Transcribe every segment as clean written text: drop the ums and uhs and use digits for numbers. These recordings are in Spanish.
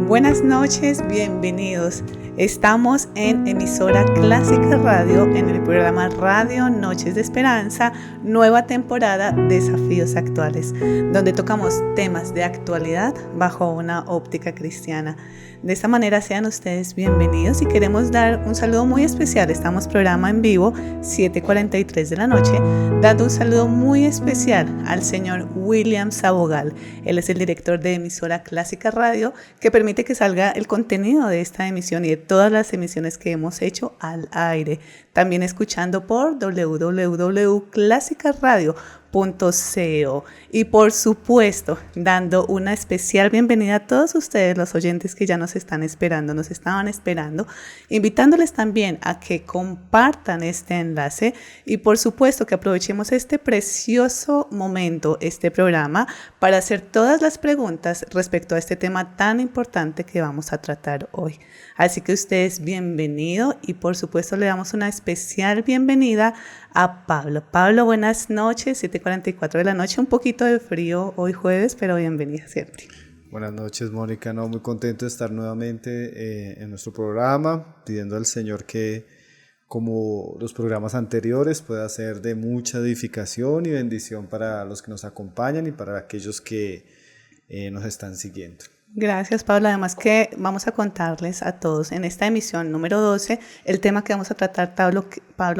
Buenas noches, bienvenidos. Estamos en emisora Clásica Radio en el programa Radio Noches de Esperanza, nueva temporada Desafíos Actuales, donde tocamos temas de actualidad bajo una óptica cristiana. De esta manera sean ustedes bienvenidos y queremos dar un saludo muy especial. Estamos programa en vivo 7:43 de la noche, dando un saludo muy especial al señor William Sabogal. Él es el director de emisora Clásica Radio, que permite que salga el contenido de esta emisión y de todas las emisiones que hemos hecho al aire. También escuchando por www.clasicaradio.co y por supuesto dando una especial bienvenida a todos ustedes, los oyentes que ya nos estaban esperando, invitándoles también a que compartan este enlace y por supuesto que aprovechemos este precioso momento, este programa, para hacer todas las preguntas respecto a este tema tan importante que vamos a tratar hoy. Así que ustedes bienvenido y por supuesto le damos una especial bienvenida a Pablo. Pablo, buenas noches, 7:44 de la noche, un poquito de frío hoy jueves, pero bienvenida siempre. Buenas noches, Mónica. Muy contento de estar nuevamente en nuestro programa, pidiendo al Señor que, como los programas anteriores, pueda ser de mucha edificación y bendición para los que nos acompañan y para aquellos que nos están siguiendo. Gracias, Pablo. Además que vamos a contarles a todos en esta emisión número 12 el tema que vamos a tratar, Pablo,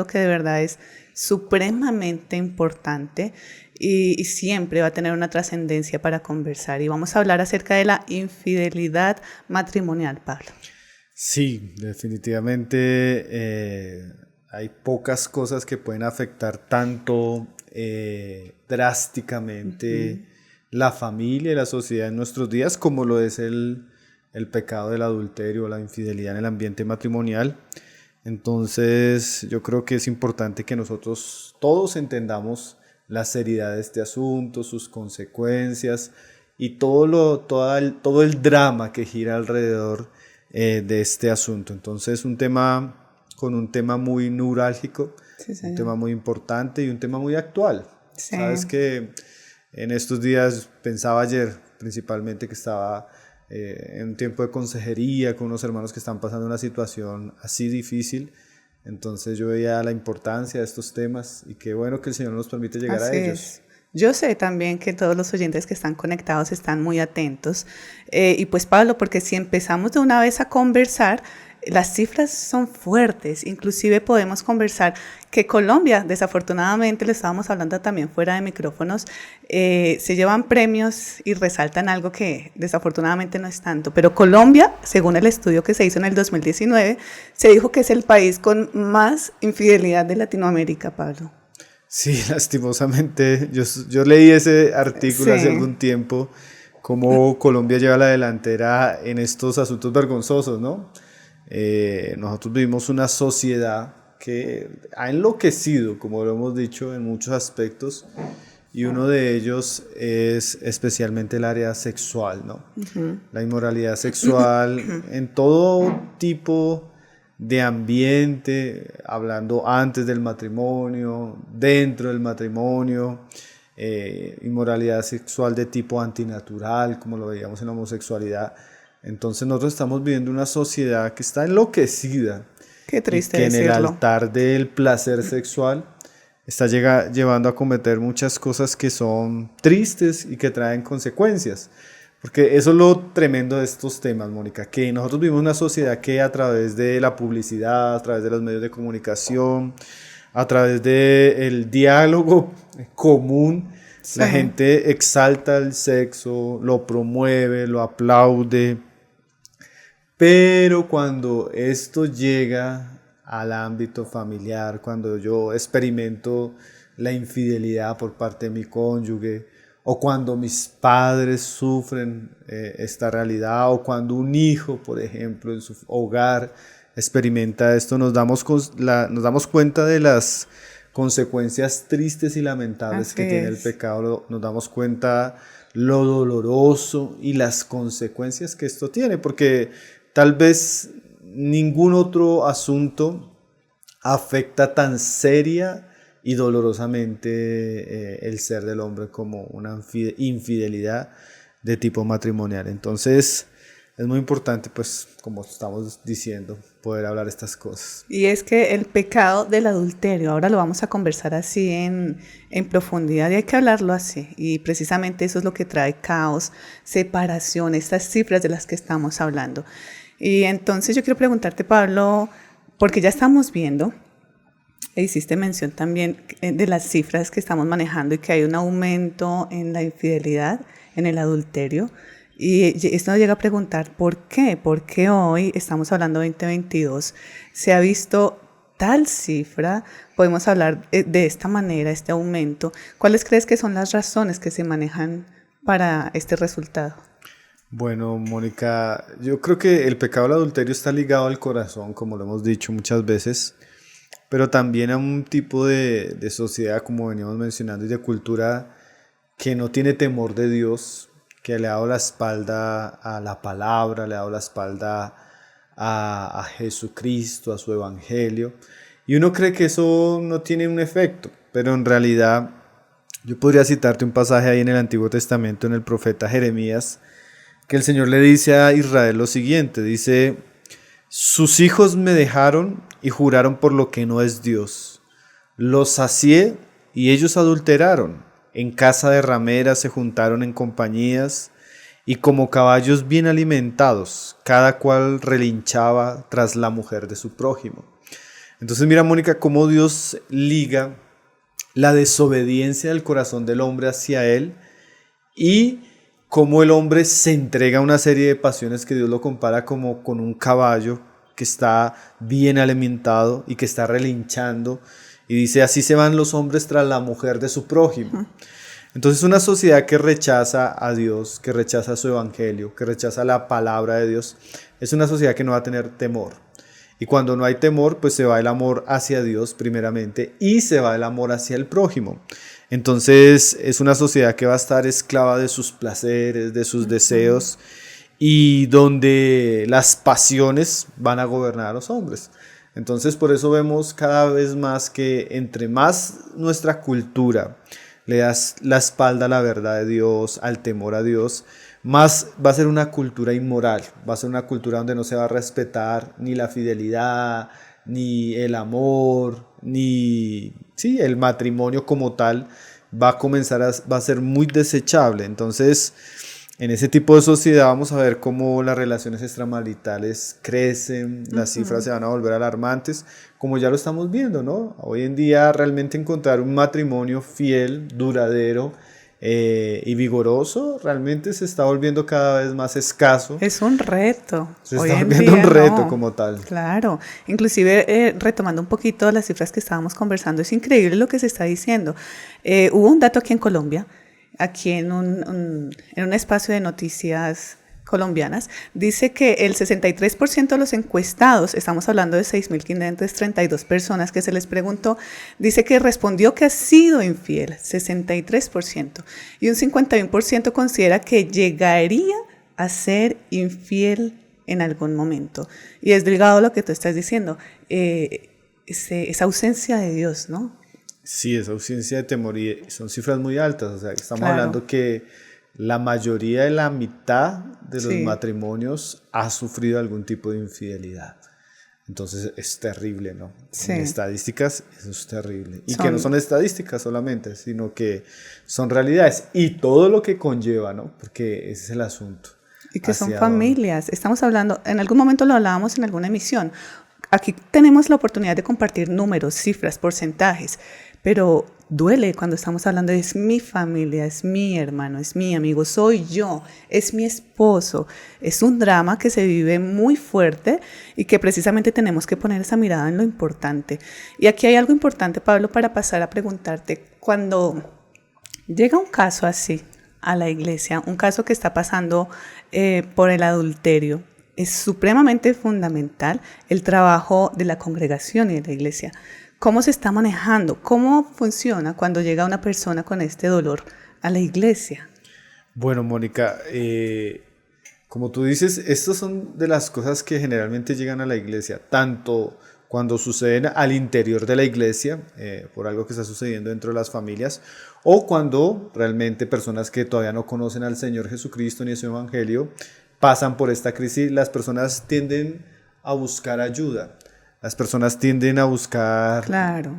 que de verdad es supremamente importante y siempre va a tener una trascendencia para conversar. Y vamos a hablar acerca de la infidelidad matrimonial, Pablo. Sí, definitivamente hay pocas cosas que pueden afectar tanto drásticamente la familia y la sociedad en nuestros días, como lo es el pecado del adulterio o la infidelidad en el ambiente matrimonial. Entonces yo creo que es importante que nosotros todos entendamos la seriedad de este asunto, sus consecuencias y todo el drama que gira alrededor de este asunto. Entonces un tema muy neurálgico, sí, un tema muy importante y un tema muy actual. Sí. Sabes que en estos días, pensaba ayer principalmente que estaba en un tiempo de consejería con unos hermanos que están pasando una situación así difícil. Entonces yo veía la importancia de estos temas y qué bueno que el Señor nos permite llegar a ellos. Yo sé también que todos los oyentes que están conectados están muy atentos. Y pues Pablo, porque si empezamos de una vez a conversar, las cifras son fuertes, inclusive podemos conversar que Colombia, desafortunadamente, le estábamos hablando también fuera de micrófonos, se llevan premios y resaltan algo que desafortunadamente no es tanto, pero Colombia, según el estudio que se hizo en el 2019, se dijo que es el país con más infidelidad de Latinoamérica, Pablo. Sí, lastimosamente, yo leí ese artículo hace algún tiempo, cómo Colombia lleva la delantera en estos asuntos vergonzosos, ¿no? Nosotros vivimos una sociedad que ha enloquecido, como lo hemos dicho, en muchos aspectos, y uno de ellos es especialmente el área sexual, ¿no? La inmoralidad sexual en todo tipo de ambiente, hablando antes del matrimonio, dentro del matrimonio, inmoralidad sexual de tipo antinatural, como lo veíamos en la homosexualidad. Entonces nosotros estamos viviendo una sociedad que está enloquecida. Qué triste que en decirlo. el altar del placer sexual está llevando a cometer muchas cosas que son tristes y que traen consecuencias. Porque eso es lo tremendo de estos temas, Mónica, que nosotros vivimos una sociedad que a través de la publicidad, a través de los medios de comunicación, a través del diálogo común, sí, la gente exalta el sexo, lo promueve, lo aplaude. Pero cuando esto llega al ámbito familiar, cuando yo experimento la infidelidad por parte de mi cónyuge, o cuando mis padres sufren esta realidad, o cuando un hijo, por ejemplo, en su hogar experimenta esto, nos damos cuenta de las consecuencias tristes y lamentables que tiene el pecado, nos damos cuenta lo doloroso y las consecuencias que esto tiene, porque tal vez ningún otro asunto afecta tan seria y dolorosamente el ser del hombre como una infidelidad de tipo matrimonial. Entonces es muy importante, pues, como estamos diciendo, poder hablar estas cosas. Y es que el pecado del adulterio, ahora lo vamos a conversar así en profundidad y hay que hablarlo así. Y precisamente eso es lo que trae caos, separación, estas cifras de las que estamos hablando. Y entonces yo quiero preguntarte, Pablo, porque ya estamos viendo, e hiciste mención también de las cifras que estamos manejando y que hay un aumento en la infidelidad, en el adulterio. Y esto nos llega a preguntar, ¿por qué? ¿Por qué hoy, estamos hablando de 2022, se ha visto tal cifra? Podemos hablar de esta manera, este aumento. ¿Cuáles crees que son las razones que se manejan para este resultado? Bueno, Mónica, yo creo que el pecado del adulterio está ligado al corazón, como lo hemos dicho muchas veces, pero también a un tipo de sociedad, como veníamos mencionando, y de cultura que no tiene temor de Dios, que le ha dado la espalda a la palabra, le ha dado la espalda a Jesucristo, a su evangelio. Y uno cree que eso no tiene un efecto, pero en realidad yo podría citarte un pasaje ahí en el Antiguo Testamento, en el profeta Jeremías, que el Señor le dice a Israel lo siguiente, dice: sus hijos me dejaron y juraron por lo que no es Dios. Los sacié y ellos adulteraron. En casa de rameras se juntaron en compañías y como caballos bien alimentados, cada cual relinchaba tras la mujer de su prójimo. Entonces mira, Mónica, cómo Dios liga la desobediencia del corazón del hombre hacia Él y cómo el hombre se entrega a una serie de pasiones que Dios lo compara como con un caballo que está bien alimentado y que está relinchando. Y dice, así se van los hombres tras la mujer de su prójimo. Entonces una sociedad que rechaza a Dios, que rechaza su evangelio, que rechaza la palabra de Dios, es una sociedad que no va a tener temor. Y cuando no hay temor, pues se va el amor hacia Dios primeramente y se va el amor hacia el prójimo. Entonces es una sociedad que va a estar esclava de sus placeres, de sus deseos, y donde las pasiones van a gobernar a los hombres. Entonces por eso vemos cada vez más que entre más nuestra cultura le das la espalda a la verdad de Dios, al temor a Dios, más va a ser una cultura inmoral, va a ser una cultura donde no se va a respetar ni la fidelidad, ni el amor, ni el matrimonio como tal, va a ser muy desechable. Entonces, en ese tipo de sociedad vamos a ver cómo las relaciones extramaritales crecen, las cifras se van a volver alarmantes, como ya lo estamos viendo, ¿no? Hoy en día realmente encontrar un matrimonio fiel, duradero y vigoroso, realmente se está volviendo cada vez más escaso. Es un reto. Se está volviendo un reto como tal. Claro, inclusive retomando un poquito las cifras que estábamos conversando, es increíble lo que se está diciendo. Hubo un dato aquí en Colombia, aquí en un espacio de noticias colombianas, dice que el 63% de los encuestados, estamos hablando de 6.532 personas que se les preguntó, dice que respondió que ha sido infiel, 63%, y un 51% considera que llegaría a ser infiel en algún momento. Y es ligado a lo que tú estás diciendo, esa ausencia de Dios, ¿no? Sí, esa ausencia de temor, y son cifras muy altas, o sea, estamos hablando que la mayoría de la mitad de los matrimonios ha sufrido algún tipo de infidelidad. Entonces es terrible, ¿no? Sí. En estadísticas eso es terrible. Y que no son estadísticas solamente, sino que son realidades y todo lo que conlleva, ¿no? Porque ese es el asunto. Y que son familias. Estamos hablando, en algún momento lo hablábamos en alguna emisión. Aquí tenemos la oportunidad de compartir números, cifras, porcentajes, pero duele cuando estamos hablando de es mi familia, es mi hermano, es mi amigo, soy yo, es mi esposo. Es un drama que se vive muy fuerte y que precisamente tenemos que poner esa mirada en lo importante. Y aquí hay algo importante, Pablo, para pasar a preguntarte, cuando llega un caso así a la iglesia, un caso que está pasando por el adulterio, es supremamente fundamental el trabajo de la congregación y de la iglesia. ¿Cómo se está manejando? ¿Cómo funciona cuando llega una persona con este dolor a la iglesia? Bueno, Mónica, como tú dices, estas son de las cosas que generalmente llegan a la iglesia, tanto cuando suceden al interior de la iglesia, por algo que está sucediendo dentro de las familias, o cuando realmente personas que todavía no conocen al Señor Jesucristo ni su Evangelio pasan por esta crisis. Las personas tienden a buscar ayuda, las personas tienden a buscar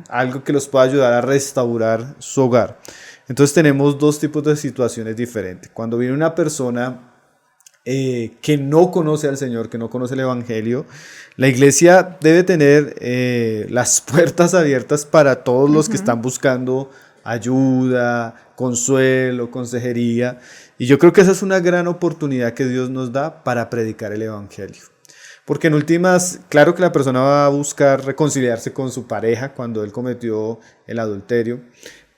algo que los pueda ayudar a restaurar su hogar. Entonces tenemos dos tipos de situaciones diferentes. Cuando viene una persona que no conoce al Señor, que no conoce el Evangelio, la iglesia debe tener las puertas abiertas para todos los que están buscando ayuda, consuelo, consejería. Y yo creo que esa es una gran oportunidad que Dios nos da para predicar el Evangelio. Porque en últimas, claro que la persona va a buscar reconciliarse con su pareja cuando él cometió el adulterio,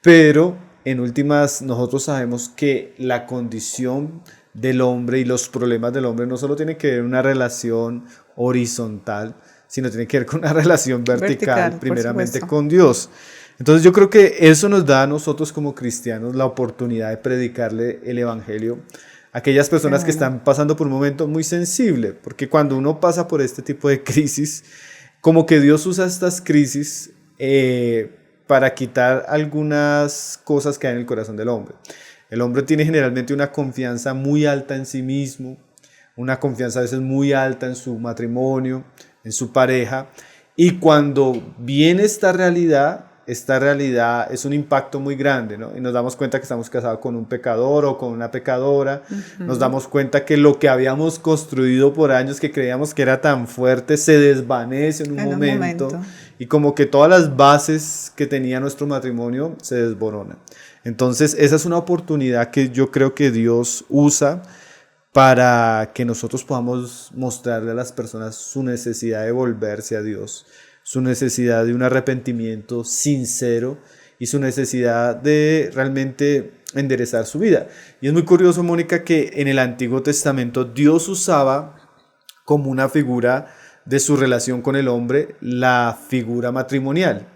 pero en últimas nosotros sabemos que la condición del hombre y los problemas del hombre no solo tienen que ver una relación horizontal, sino tienen que ver con una relación vertical primeramente con Dios. Entonces yo creo que eso nos da a nosotros como cristianos la oportunidad de predicarle el Evangelio a aquellas personas que están pasando por un momento muy sensible, porque cuando uno pasa por este tipo de crisis, como que Dios usa estas crisis para quitar algunas cosas que hay en el corazón del hombre. El hombre tiene generalmente una confianza muy alta en sí mismo, una confianza a veces muy alta en su matrimonio, en su pareja, y cuando viene esta realidad es un impacto muy grande, ¿no? Y nos damos cuenta que estamos casados con un pecador o con una pecadora, nos damos cuenta que lo que habíamos construido por años, que creíamos que era tan fuerte, se desvanece en un momento, y como que todas las bases que tenía nuestro matrimonio se desboronan. Entonces esa es una oportunidad que yo creo que Dios usa para que nosotros podamos mostrarle a las personas su necesidad de volverse a Dios, su necesidad de un arrepentimiento sincero y su necesidad de realmente enderezar su vida. Y es muy curioso, Mónica, que en el Antiguo Testamento Dios usaba como una figura de su relación con el hombre la figura matrimonial.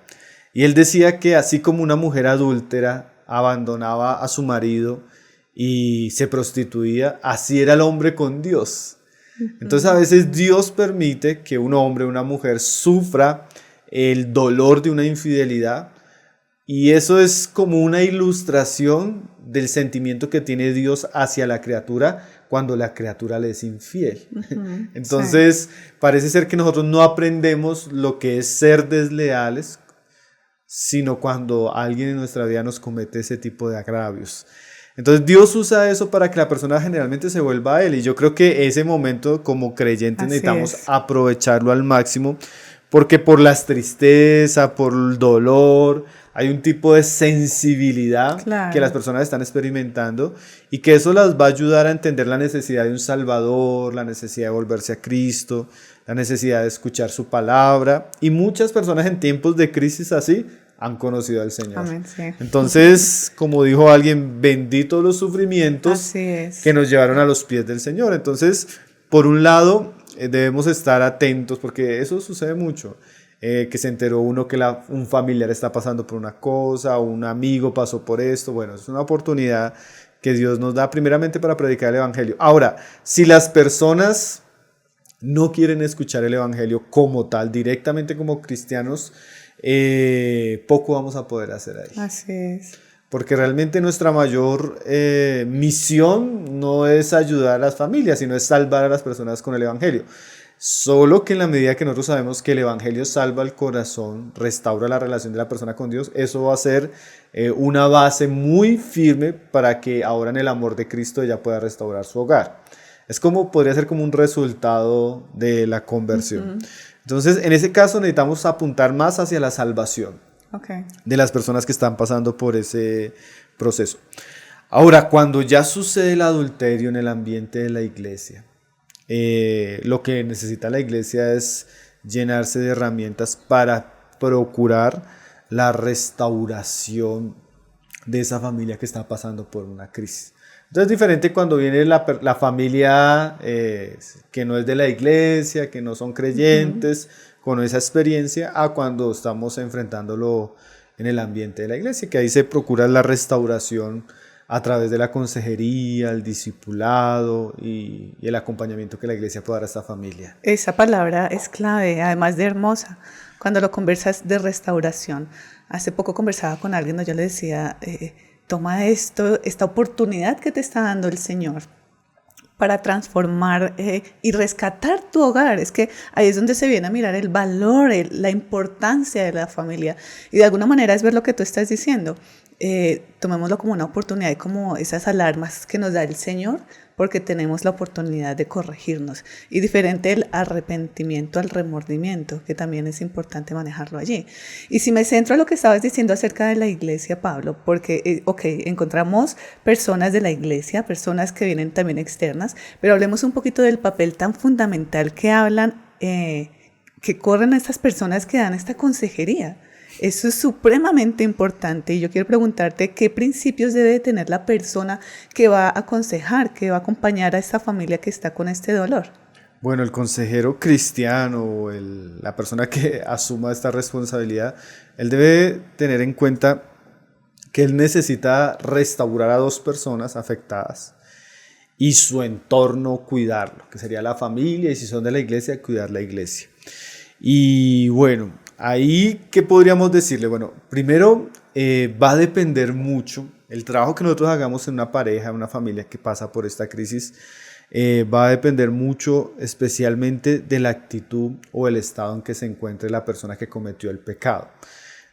Y él decía que así como una mujer adúltera abandonaba a su marido y se prostituía, así era el hombre con Dios. Entonces a veces Dios permite que un hombre o una mujer sufra el dolor de una infidelidad, y eso es como una ilustración del sentimiento que tiene Dios hacia la criatura cuando la criatura le es infiel. Entonces parece ser que nosotros no aprendemos lo que es ser desleales, sino cuando alguien en nuestra vida nos comete ese tipo de agravios. Entonces Dios usa eso para que la persona generalmente se vuelva a Él, y yo creo que ese momento como creyentes necesitamos aprovecharlo al máximo, porque por las tristezas, por el dolor, hay un tipo de sensibilidad que las personas están experimentando, y que eso las va a ayudar a entender la necesidad de un Salvador, la necesidad de volverse a Cristo, la necesidad de escuchar su palabra, y muchas personas en tiempos de crisis así han conocido al Señor. Amén, sí. Entonces, como dijo alguien, benditos los sufrimientos que nos llevaron a los pies del Señor. Entonces, por un lado, debemos estar atentos, porque eso sucede mucho, que se enteró uno que un familiar está pasando por una cosa, o un amigo pasó por esto. Bueno, es una oportunidad que Dios nos da primeramente para predicar el Evangelio. Ahora, si las personas no quieren escuchar el Evangelio como tal, directamente como cristianos, poco vamos a poder hacer ahí. Así es. Porque realmente nuestra mayor misión no es ayudar a las familias, sino es salvar a las personas con el Evangelio. Solo que en la medida que nosotros sabemos que el Evangelio salva el corazón, restaura la relación de la persona con Dios, eso va a ser una base muy firme para que ahora en el amor de Cristo ella pueda restaurar su hogar. Podría ser como un resultado de la conversión. Entonces, en ese caso necesitamos apuntar más hacia la salvación de las personas que están pasando por ese proceso. Ahora, cuando ya sucede el adulterio en el ambiente de la iglesia, lo que necesita la iglesia es llenarse de herramientas para procurar la restauración de esa familia que está pasando por una crisis. Entonces es diferente cuando viene la familia que no es de la iglesia, que no son creyentes, con esa experiencia, a cuando estamos enfrentándolo en el ambiente de la iglesia, que ahí se procura la restauración a través de la consejería, el discipulado y el acompañamiento que la iglesia puede dar a esta familia. Esa palabra es clave, además de hermosa, cuando lo conversas de restauración. Hace poco conversaba con alguien, yo le decía, toma esta oportunidad que te está dando el Señor para transformar y rescatar tu hogar. Es que ahí es donde se viene a mirar el valor, la importancia de la familia. Y de alguna manera es ver lo que tú estás diciendo. Tomémoslo como una oportunidad y como esas alarmas que nos da el Señor, porque tenemos la oportunidad de corregirnos. Y diferente el arrepentimiento al remordimiento, que también es importante manejarlo allí. Y si me centro en lo que estabas diciendo acerca de la iglesia, Pablo, porque, encontramos personas de la iglesia, personas que vienen también externas, pero hablemos un poquito del papel tan fundamental que hablan, que corren estas personas que dan esta consejería. Eso es supremamente importante y yo quiero preguntarte qué principios debe tener la persona que va a aconsejar, que va a acompañar a esta familia que está con este dolor. Bueno, el consejero cristiano, la persona que asuma esta responsabilidad, él debe tener en cuenta que él necesita restaurar a dos personas afectadas y su entorno cuidarlo, que sería la familia, y si son de la iglesia, cuidar la iglesia. Y bueno, ahí, ¿qué podríamos decirle? Bueno, primero va a depender mucho el trabajo que nosotros hagamos en una pareja, en una familia que pasa por esta crisis, va a depender mucho especialmente de la actitud o el estado en que se encuentre la persona que cometió el pecado.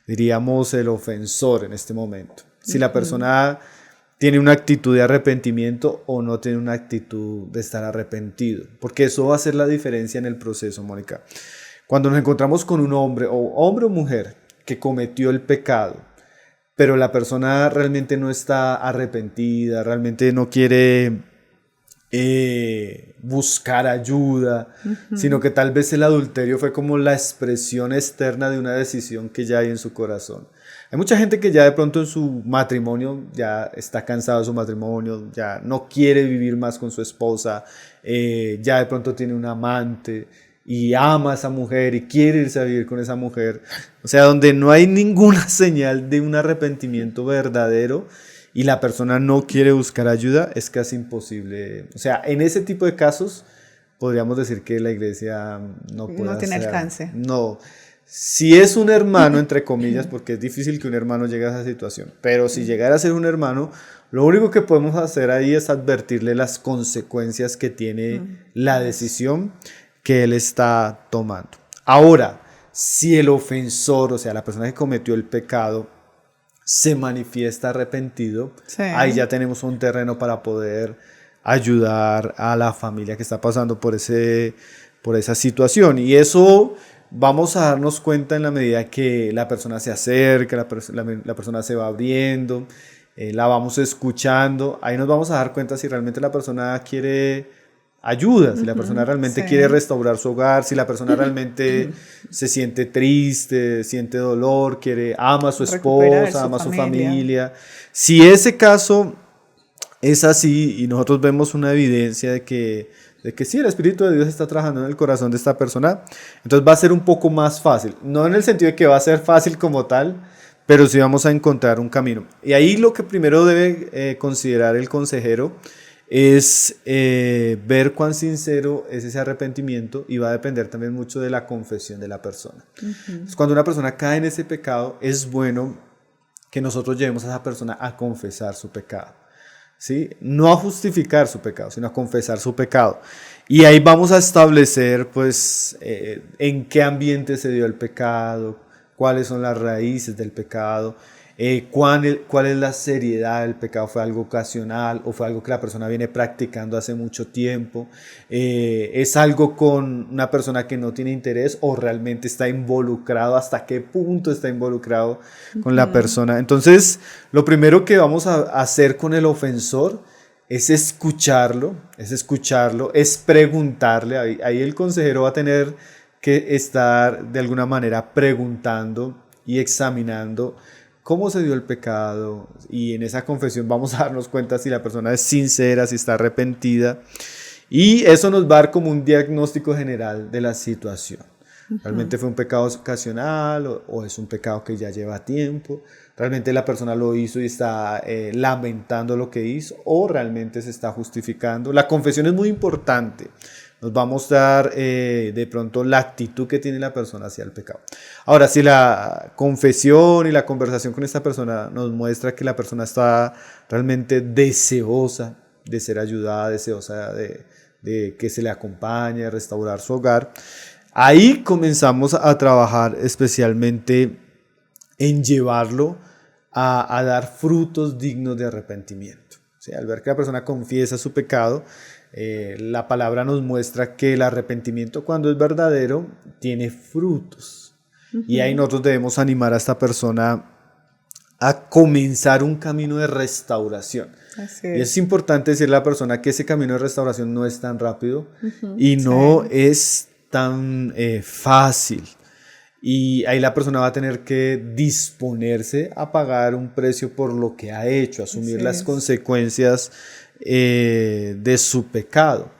Diríamos el ofensor en este momento. Si la persona tiene una actitud de arrepentimiento o no tiene una actitud de estar arrepentido, porque eso va a hacer la diferencia en el proceso, Mónica. Cuando nos encontramos con un hombre o mujer que cometió el pecado, pero la persona realmente no está arrepentida, realmente no quiere buscar ayuda, sino que tal vez el adulterio fue como la expresión externa de una decisión que ya hay en su corazón. Hay mucha gente que ya de pronto en su matrimonio ya está cansado de su matrimonio, ya no quiere vivir más con su esposa, ya de pronto tiene un amante y ama a esa mujer y quiere irse a vivir con esa mujer. O sea, donde no hay ninguna señal de un arrepentimiento verdadero y la persona no quiere buscar ayuda, es casi imposible. O sea, en ese tipo de casos podríamos decir que la iglesia no puede tiene alcance. No. Si es un hermano, entre comillas, porque es difícil que un hermano llegue a esa situación, pero si llegara a ser un hermano, lo único que podemos hacer ahí es advertirle las consecuencias que tiene la decisión que él está tomando. Ahora, si el ofensor, o sea, la persona que cometió el pecado, se manifiesta arrepentido, sí, ahí ya tenemos un terreno para poder ayudar a la familia que está pasando por esa situación. Y eso vamos a darnos cuenta en la medida que la persona se acerca, la persona se va abriendo, la vamos escuchando. Ahí nos vamos a dar cuenta si realmente la persona quiere ayuda, si la persona realmente quiere restaurar su hogar, si la persona realmente se siente triste, siente dolor, ama a su esposa, ama a su familia. Si ese caso es así y nosotros vemos una evidencia de que sí, el Espíritu de Dios está trabajando en el corazón de esta persona, entonces va a ser un poco más fácil, no en el sentido de que va a ser fácil como tal, pero sí vamos a encontrar un camino. Y ahí lo que primero debe considerar el consejero es ver cuán sincero es ese arrepentimiento, y va a depender también mucho de la confesión de la persona. Entonces, cuando una persona cae en ese pecado, es bueno que nosotros llevemos a esa persona a confesar su pecado, ¿sí? No a justificar su pecado, sino a confesar su pecado. Y ahí vamos a establecer pues, en qué ambiente se dio el pecado, cuáles son las raíces del pecado, cuál es la seriedad del pecado. ¿Fue algo ocasional o fue algo que la persona viene practicando hace mucho tiempo? ¿Es algo con una persona que no tiene interés o realmente está involucrado? ¿Hasta qué punto está involucrado con la persona? Entonces, lo primero que vamos a hacer con el ofensor es escucharlo, es preguntarle. Ahí el consejero va a tener que estar de alguna manera preguntando y examinando cómo se dio el pecado, y en esa confesión vamos a darnos cuenta si la persona es sincera, si está arrepentida, y eso nos va a dar como un diagnóstico general de la situación. ¿Realmente fue un pecado ocasional o es un pecado que ya lleva tiempo? ¿Realmente la persona lo hizo y está lamentando lo que hizo o realmente se está justificando? La confesión es muy importante. Nos va a mostrar de pronto la actitud que tiene la persona hacia el pecado. Ahora, si la confesión y la conversación con esta persona nos muestra que la persona está realmente deseosa de ser ayudada, deseosa de que se le acompañe, a restaurar su hogar, ahí comenzamos a trabajar especialmente en llevarlo a dar frutos dignos de arrepentimiento. O sea, al ver que la persona confiesa su pecado, la palabra nos muestra que el arrepentimiento, cuando es verdadero, tiene frutos. Y ahí nosotros debemos animar a esta persona a comenzar un camino de restauración. Y es importante decirle a la persona que ese camino de restauración no es tan rápido y no es tan fácil. Y ahí la persona va a tener que disponerse a pagar un precio por lo que ha hecho, asumir las consecuencias de su pecado.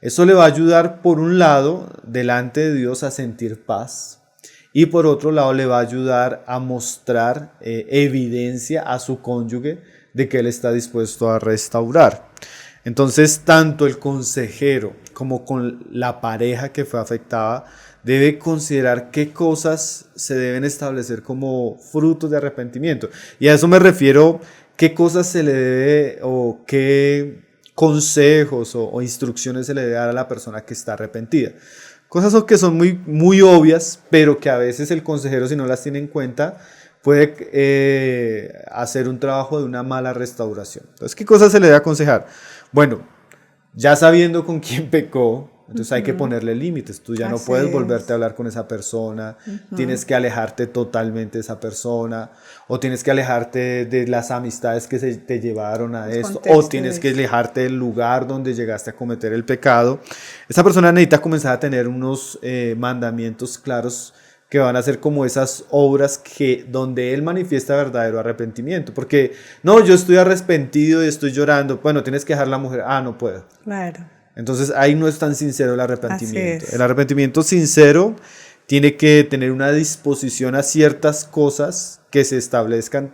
Eso le va a ayudar, por un lado, delante de Dios a sentir paz, y por otro lado le va a ayudar a mostrar evidencia a su cónyuge de que él está dispuesto a restaurar. Entonces, tanto el consejero como con la pareja que fue afectada debe considerar qué cosas se deben establecer como frutos de arrepentimiento. Y a eso me refiero, qué cosas se le debe o qué consejos o instrucciones se le debe dar a la persona que está arrepentida. Cosas que son muy, muy obvias, pero que a veces el consejero, si no las tiene en cuenta, puede hacer un trabajo de una mala restauración. Entonces, ¿qué cosas se le debe aconsejar? Bueno, ya sabiendo con quién pecó, entonces hay que ponerle límites. Tú ya no puedes volverte a hablar con esa persona, tienes que alejarte totalmente de esa persona, o tienes que alejarte de las amistades que te llevaron a esto, o tienes que alejarte del lugar donde llegaste a cometer el pecado. Esa persona necesita comenzar a tener unos mandamientos claros que van a ser como esas obras donde él manifiesta verdadero arrepentimiento. Porque, no, yo estoy arrepentido y estoy llorando. Bueno, tienes que dejar a la mujer. No puedo. Claro. Entonces ahí no es tan sincero el arrepentimiento. El arrepentimiento sincero tiene que tener una disposición a ciertas cosas que se establezcan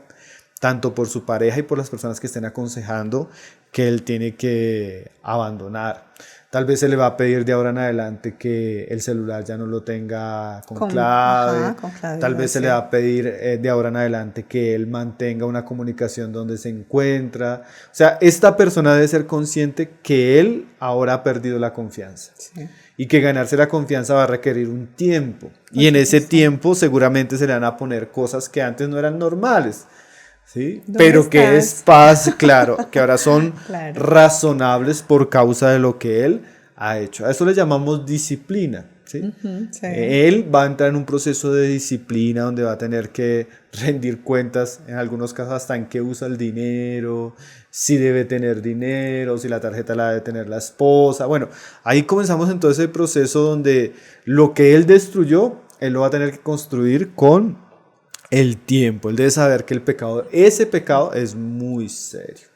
tanto por su pareja y por las personas que estén aconsejando que él tiene que abandonar. Tal vez se le va a pedir de ahora en adelante que el celular ya no lo tenga con clave. Tal vez se le va a pedir de ahora en adelante que él mantenga una comunicación donde se encuentra. O sea, esta persona debe ser consciente que él ahora ha perdido la confianza. Sí. Y que ganarse la confianza va a requerir un tiempo. Y en ese tiempo seguramente se le van a poner cosas que antes no eran normales. ¿Sí? Pero estás? Que es paz, claro, que ahora son razonables por causa de lo que él ha hecho. A eso le llamamos disciplina. ¿Sí? Él va a entrar en un proceso de disciplina donde va a tener que rendir cuentas, en algunos casos hasta en qué usa el dinero, si debe tener dinero, si la tarjeta la debe tener la esposa. Bueno, ahí comenzamos entonces el proceso donde lo que él destruyó, él lo va a tener que construir con el tiempo. Él debe saber que ese pecado es muy serio.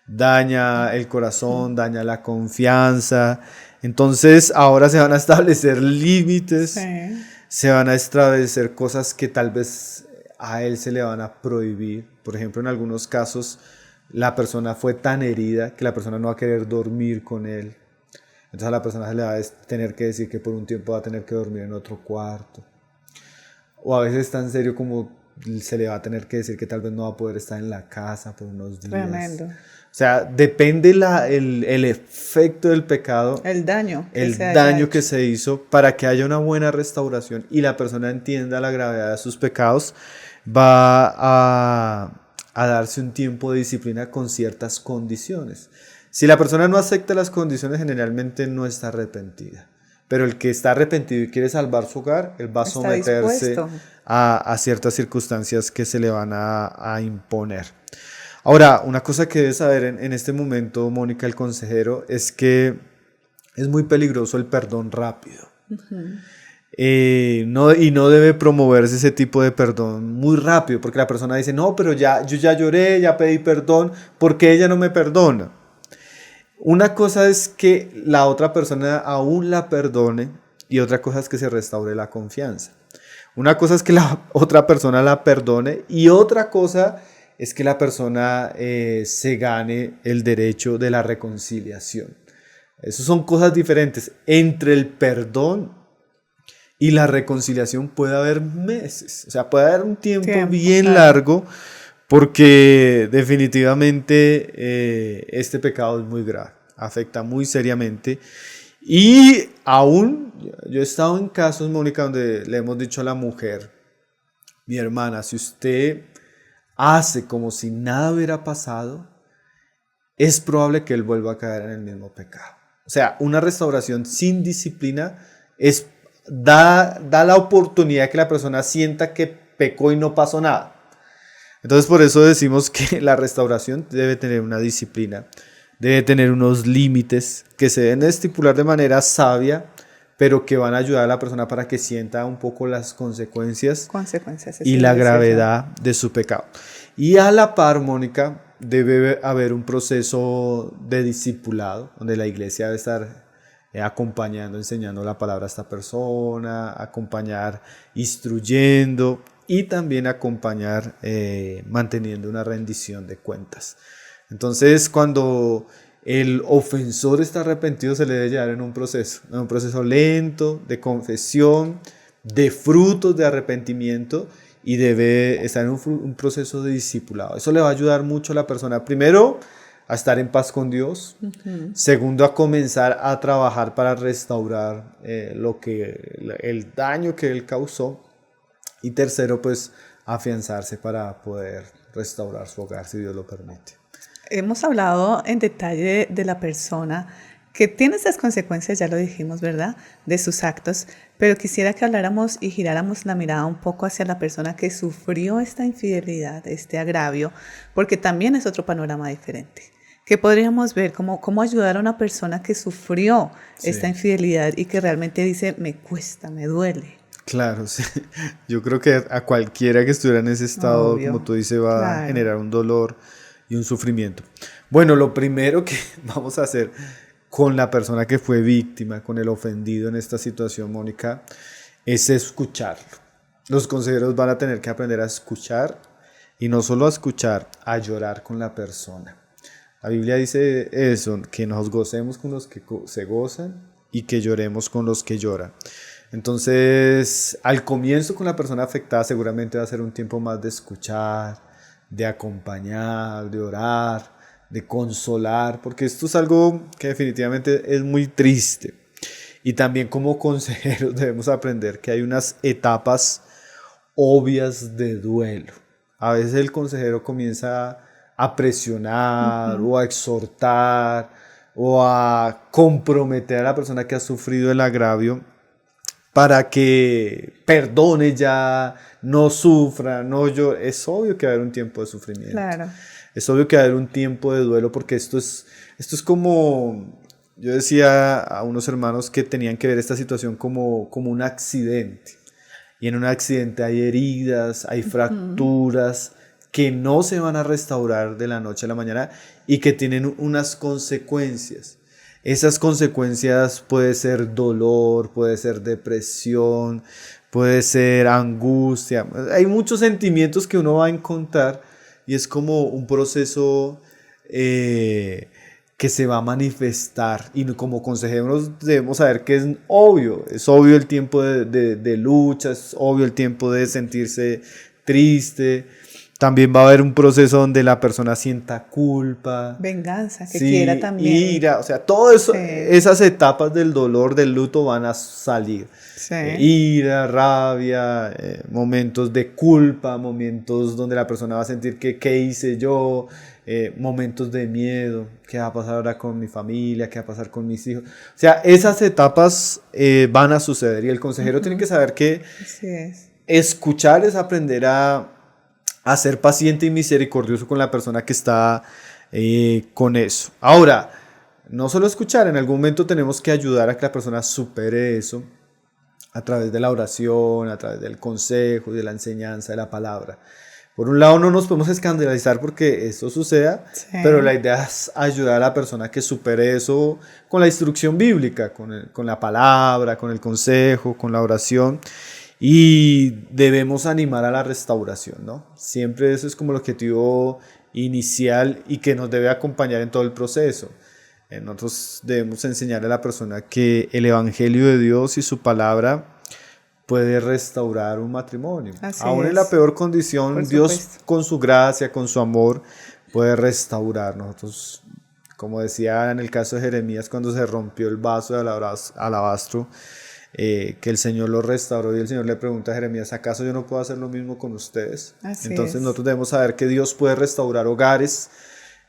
Daña el corazón, daña la confianza. Entonces ahora se van a establecer límites, se van a establecer cosas que tal vez a él se le van a prohibir. Por ejemplo, en algunos casos la persona fue tan herida que la persona no va a querer dormir con él. Entonces a la persona se le va a tener que decir que por un tiempo va a tener que dormir en otro cuarto. O a veces tan serio como se le va a tener que decir que tal vez no va a poder estar en la casa por unos días. Tremendo. O sea, depende el efecto del pecado. El daño. Que se hizo para que haya una buena restauración y la persona entienda la gravedad de sus pecados. Va a darse un tiempo de disciplina con ciertas condiciones. Si la persona no acepta las condiciones, generalmente no está arrepentida. Pero el que está arrepentido y quiere salvar su hogar, él va a someterse a ciertas circunstancias que se le van a imponer. Ahora, una cosa que debe saber en este momento, Mónica, el consejero, es que es muy peligroso el perdón rápido. No debe promoverse ese tipo de perdón muy rápido, porque la persona dice, no, pero yo ya lloré, ya pedí perdón, ¿por qué ella no me perdona? Una cosa es que la otra persona aún la perdone y otra cosa es que se restaure la confianza. Una cosa es que la otra persona la perdone y otra cosa es que la persona se gane el derecho de la reconciliación. Esas son cosas diferentes. Entre el perdón y la reconciliación puede haber meses, o sea, puede haber un tiempo bien largo, porque definitivamente este pecado es muy grave, afecta muy seriamente. Y aún, yo he estado en casos, Mónica, donde le hemos dicho a la mujer, mi hermana, si usted hace como si nada hubiera pasado, es probable que él vuelva a caer en el mismo pecado. O sea, una restauración sin disciplina da la oportunidad de que la persona sienta que pecó y no pasó nada. Entonces, por eso decimos que la restauración debe tener una disciplina, debe tener unos límites que se deben estipular de manera sabia, pero que van a ayudar a la persona para que sienta un poco las consecuencias y la gravedad de su pecado. Y a la par, Mónica, debe haber un proceso de discipulado, donde la iglesia debe estar acompañando, enseñando la palabra a esta persona, acompañar, instruyendo y también acompañar manteniendo una rendición de cuentas. Entonces, cuando el ofensor está arrepentido, se le debe llevar en un proceso lento de confesión, de frutos de arrepentimiento, y debe estar en un proceso de discipulado. Eso le va a ayudar mucho a la persona, primero, a estar en paz con Dios. Segundo, a comenzar a trabajar para restaurar el daño que él causó. Y tercero, pues, afianzarse para poder restaurar su hogar, si Dios lo permite. Hemos hablado en detalle de la persona que tiene esas consecuencias, ya lo dijimos, ¿verdad?, de sus actos, pero quisiera que habláramos y giráramos la mirada un poco hacia la persona que sufrió esta infidelidad, este agravio, porque también es otro panorama diferente. ¿Qué podríamos ver? ¿Cómo ayudar a una persona que sufrió esta infidelidad y que realmente dice, me cuesta, me duele? Claro, sí. Yo creo que a cualquiera que estuviera en ese estado, como tú dices, va a generar un dolor y un sufrimiento. Bueno, lo primero que vamos a hacer con la persona que fue víctima, con el ofendido en esta situación, Mónica, es escucharlo. Los consejeros van a tener que aprender a escuchar, y no solo a escuchar, a llorar con la persona. La Biblia dice eso, que nos gocemos con los que se gozan y que lloremos con los que lloran. Entonces, al comienzo con la persona afectada seguramente va a ser un tiempo más de escuchar, de acompañar, de orar, de consolar, porque esto es algo que definitivamente es muy triste. Y también como consejeros debemos aprender que hay unas etapas obvias de duelo. A veces el consejero comienza a presionar o a exhortar o a comprometer a la persona que ha sufrido el agravio para que perdone ya, no sufra, no llore. Es obvio que va a haber un tiempo de sufrimiento. Claro. Es obvio que va a haber un tiempo de duelo, porque esto es como, yo decía a unos hermanos que tenían que ver esta situación como un accidente. Y en un accidente hay heridas, hay fracturas que no se van a restaurar de la noche a la mañana y que tienen unas consecuencias. Esas consecuencias puede ser dolor, puede ser depresión, puede ser angustia. Hay muchos sentimientos que uno va a encontrar y es como un proceso que se va a manifestar. Y como consejeros debemos saber que es obvio el tiempo de lucha, es obvio el tiempo de sentirse triste. También va a haber un proceso donde la persona sienta culpa, venganza, que quiera también, ira, o sea, todo eso, esas etapas del dolor, del luto van a salir. Ira, rabia, momentos de culpa, momentos donde la persona va a sentir que ¿qué hice yo? Momentos de miedo, ¿qué va a pasar ahora con mi familia? ¿Qué va a pasar con mis hijos? O sea, esas etapas van a suceder, y el consejero tiene que saber que escuchar es aprender a ser paciente y misericordioso con la persona que está con eso. Ahora, no solo escuchar, en algún momento tenemos que ayudar a que la persona supere eso a través de la oración, a través del consejo, de la enseñanza, de la palabra. Por un lado no nos podemos escandalizar porque esto suceda, Sí. pero la idea es ayudar a la persona a que supere eso con la instrucción bíblica, con la palabra, con el consejo, con la oración. Y debemos animar a la restauración, ¿no? Siempre eso es como el objetivo inicial y que nos debe acompañar en todo el proceso. Nosotros debemos enseñarle a la persona que el Evangelio de Dios y su palabra puede restaurar un matrimonio. Así Aún es. en la peor condición, Por Dios supuesto. con su gracia, con su amor, puede restaurar. Nosotros, como decía en el caso de Jeremías, cuando se rompió el vaso de alabastro, que el Señor lo restauró y el Señor le pregunta a Jeremías, ¿acaso yo no puedo hacer lo mismo con ustedes? Así Entonces es. nosotros debemos saber que Dios puede restaurar hogares,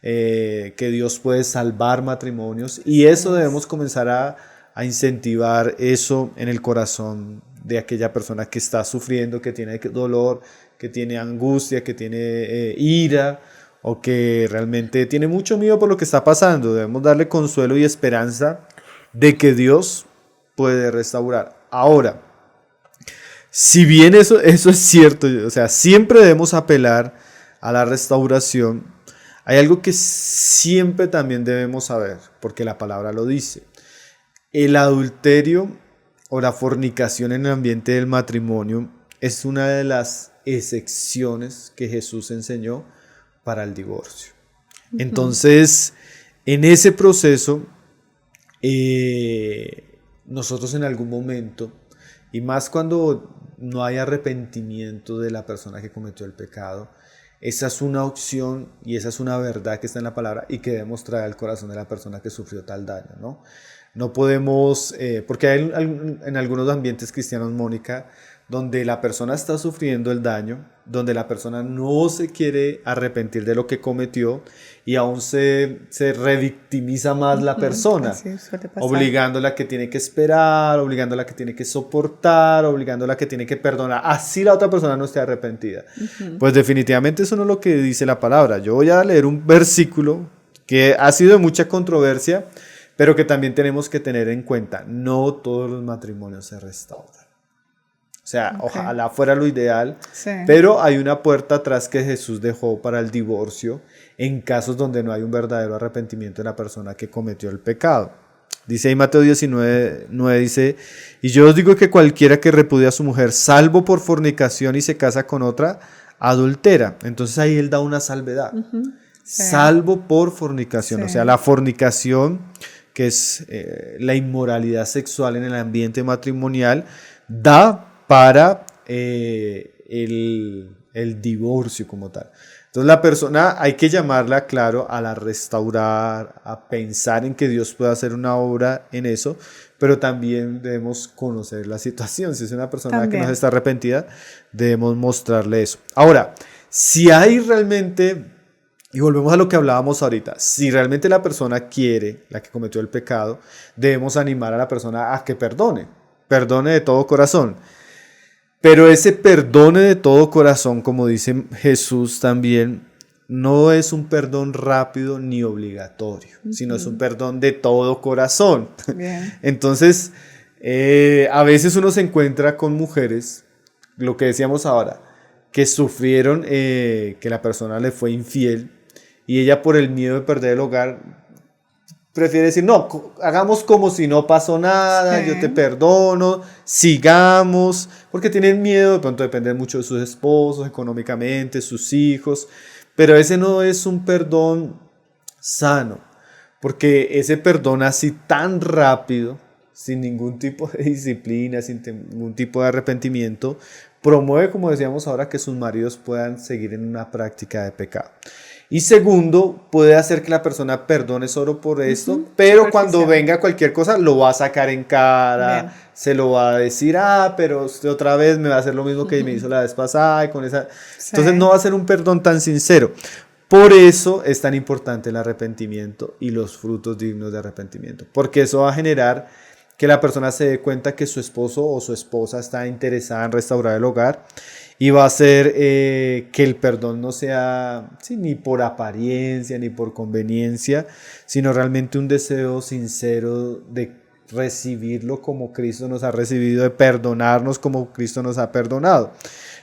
que Dios puede salvar matrimonios, y eso debemos comenzar a incentivar eso en el corazón de aquella persona que está sufriendo, que tiene dolor, que tiene angustia, que tiene ira, o que realmente tiene mucho miedo por lo que está pasando. Debemos darle consuelo y esperanza de que Dios puede restaurar. Ahora, si bien eso es cierto, o sea, siempre debemos apelar a la restauración, hay algo que siempre también debemos saber, porque la palabra lo dice. El adulterio o la fornicación en el ambiente del matrimonio es una de las excepciones que Jesús enseñó para el divorcio. Entonces, en ese proceso, nosotros en algún momento, y más cuando no hay arrepentimiento de la persona que cometió el pecado, esa es una opción y esa es una verdad que está en la palabra y que debemos traer al corazón de la persona que sufrió tal daño, ¿no? No podemos, porque hay en algunos ambientes cristianos, Mónica, donde la persona está sufriendo el daño, donde la persona no se quiere arrepentir de lo que cometió y aún se revictimiza más la persona, Así suele pasar. obligándola a que tiene que esperar, obligándola a que tiene que soportar, obligándola a que tiene que perdonar, así la otra persona no esté arrepentida. Pues definitivamente eso no es lo que dice la palabra. Yo voy a leer un versículo que ha sido de mucha controversia, pero que también tenemos que tener en cuenta. No todos los matrimonios se restauran. O sea, ojalá fuera lo ideal, Sí. pero hay una puerta atrás que Jesús dejó para el divorcio en casos donde no hay un verdadero arrepentimiento de la persona que cometió el pecado. Dice ahí Mateo 19:9, dice, y yo os digo que cualquiera que repudia a su mujer, salvo por fornicación y se casa con otra, adultera. Entonces ahí él da una salvedad. Sí. Salvo por fornicación. Sí. O sea, la fornicación, que es la inmoralidad sexual en el ambiente matrimonial, da para el divorcio como tal. Entonces la persona hay que llamarla, claro, a la restaurar, a pensar en que Dios puede hacer una obra en eso, pero también debemos conocer la situación. Si es una persona que no está arrepentida, debemos mostrarle eso. Ahora, si hay realmente, y volvemos a lo que hablábamos ahorita, si realmente la persona quiere, la que cometió el pecado, debemos animar a la persona a que perdone de todo corazón. Pero ese perdone de todo corazón, como dice Jesús también, no es un perdón rápido ni obligatorio, sino es un perdón de todo corazón. Bien. Entonces, a veces uno se encuentra con mujeres, lo que decíamos ahora, que sufrieron que la persona le fue infiel y ella por el miedo de perder el hogar prefiere decir, no, hagamos como si no pasó nada, yo te perdono, sigamos, porque tienen miedo, de pronto depender mucho de sus esposos, económicamente, sus hijos, pero ese no es un perdón sano, porque ese perdón así tan rápido, sin ningún tipo de disciplina, sin ningún tipo de arrepentimiento, promueve, como decíamos ahora, que sus maridos puedan seguir en una práctica de pecado. Y segundo, puede hacer que la persona perdone solo por esto, pero cuando venga cualquier cosa lo va a sacar en cara, bien, se lo va a decir, pero usted otra vez me va a hacer lo mismo que me hizo la vez pasada. Y con esa... Sí. Entonces no va a ser un perdón tan sincero. Por eso es tan importante el arrepentimiento y los frutos dignos de arrepentimiento, porque eso va a generar que la persona se dé cuenta que su esposo o su esposa está interesada en restaurar el hogar. Y va a hacer que el perdón no sea ni por apariencia ni por conveniencia, sino realmente un deseo sincero de recibirlo como Cristo nos ha recibido, de perdonarnos como Cristo nos ha perdonado.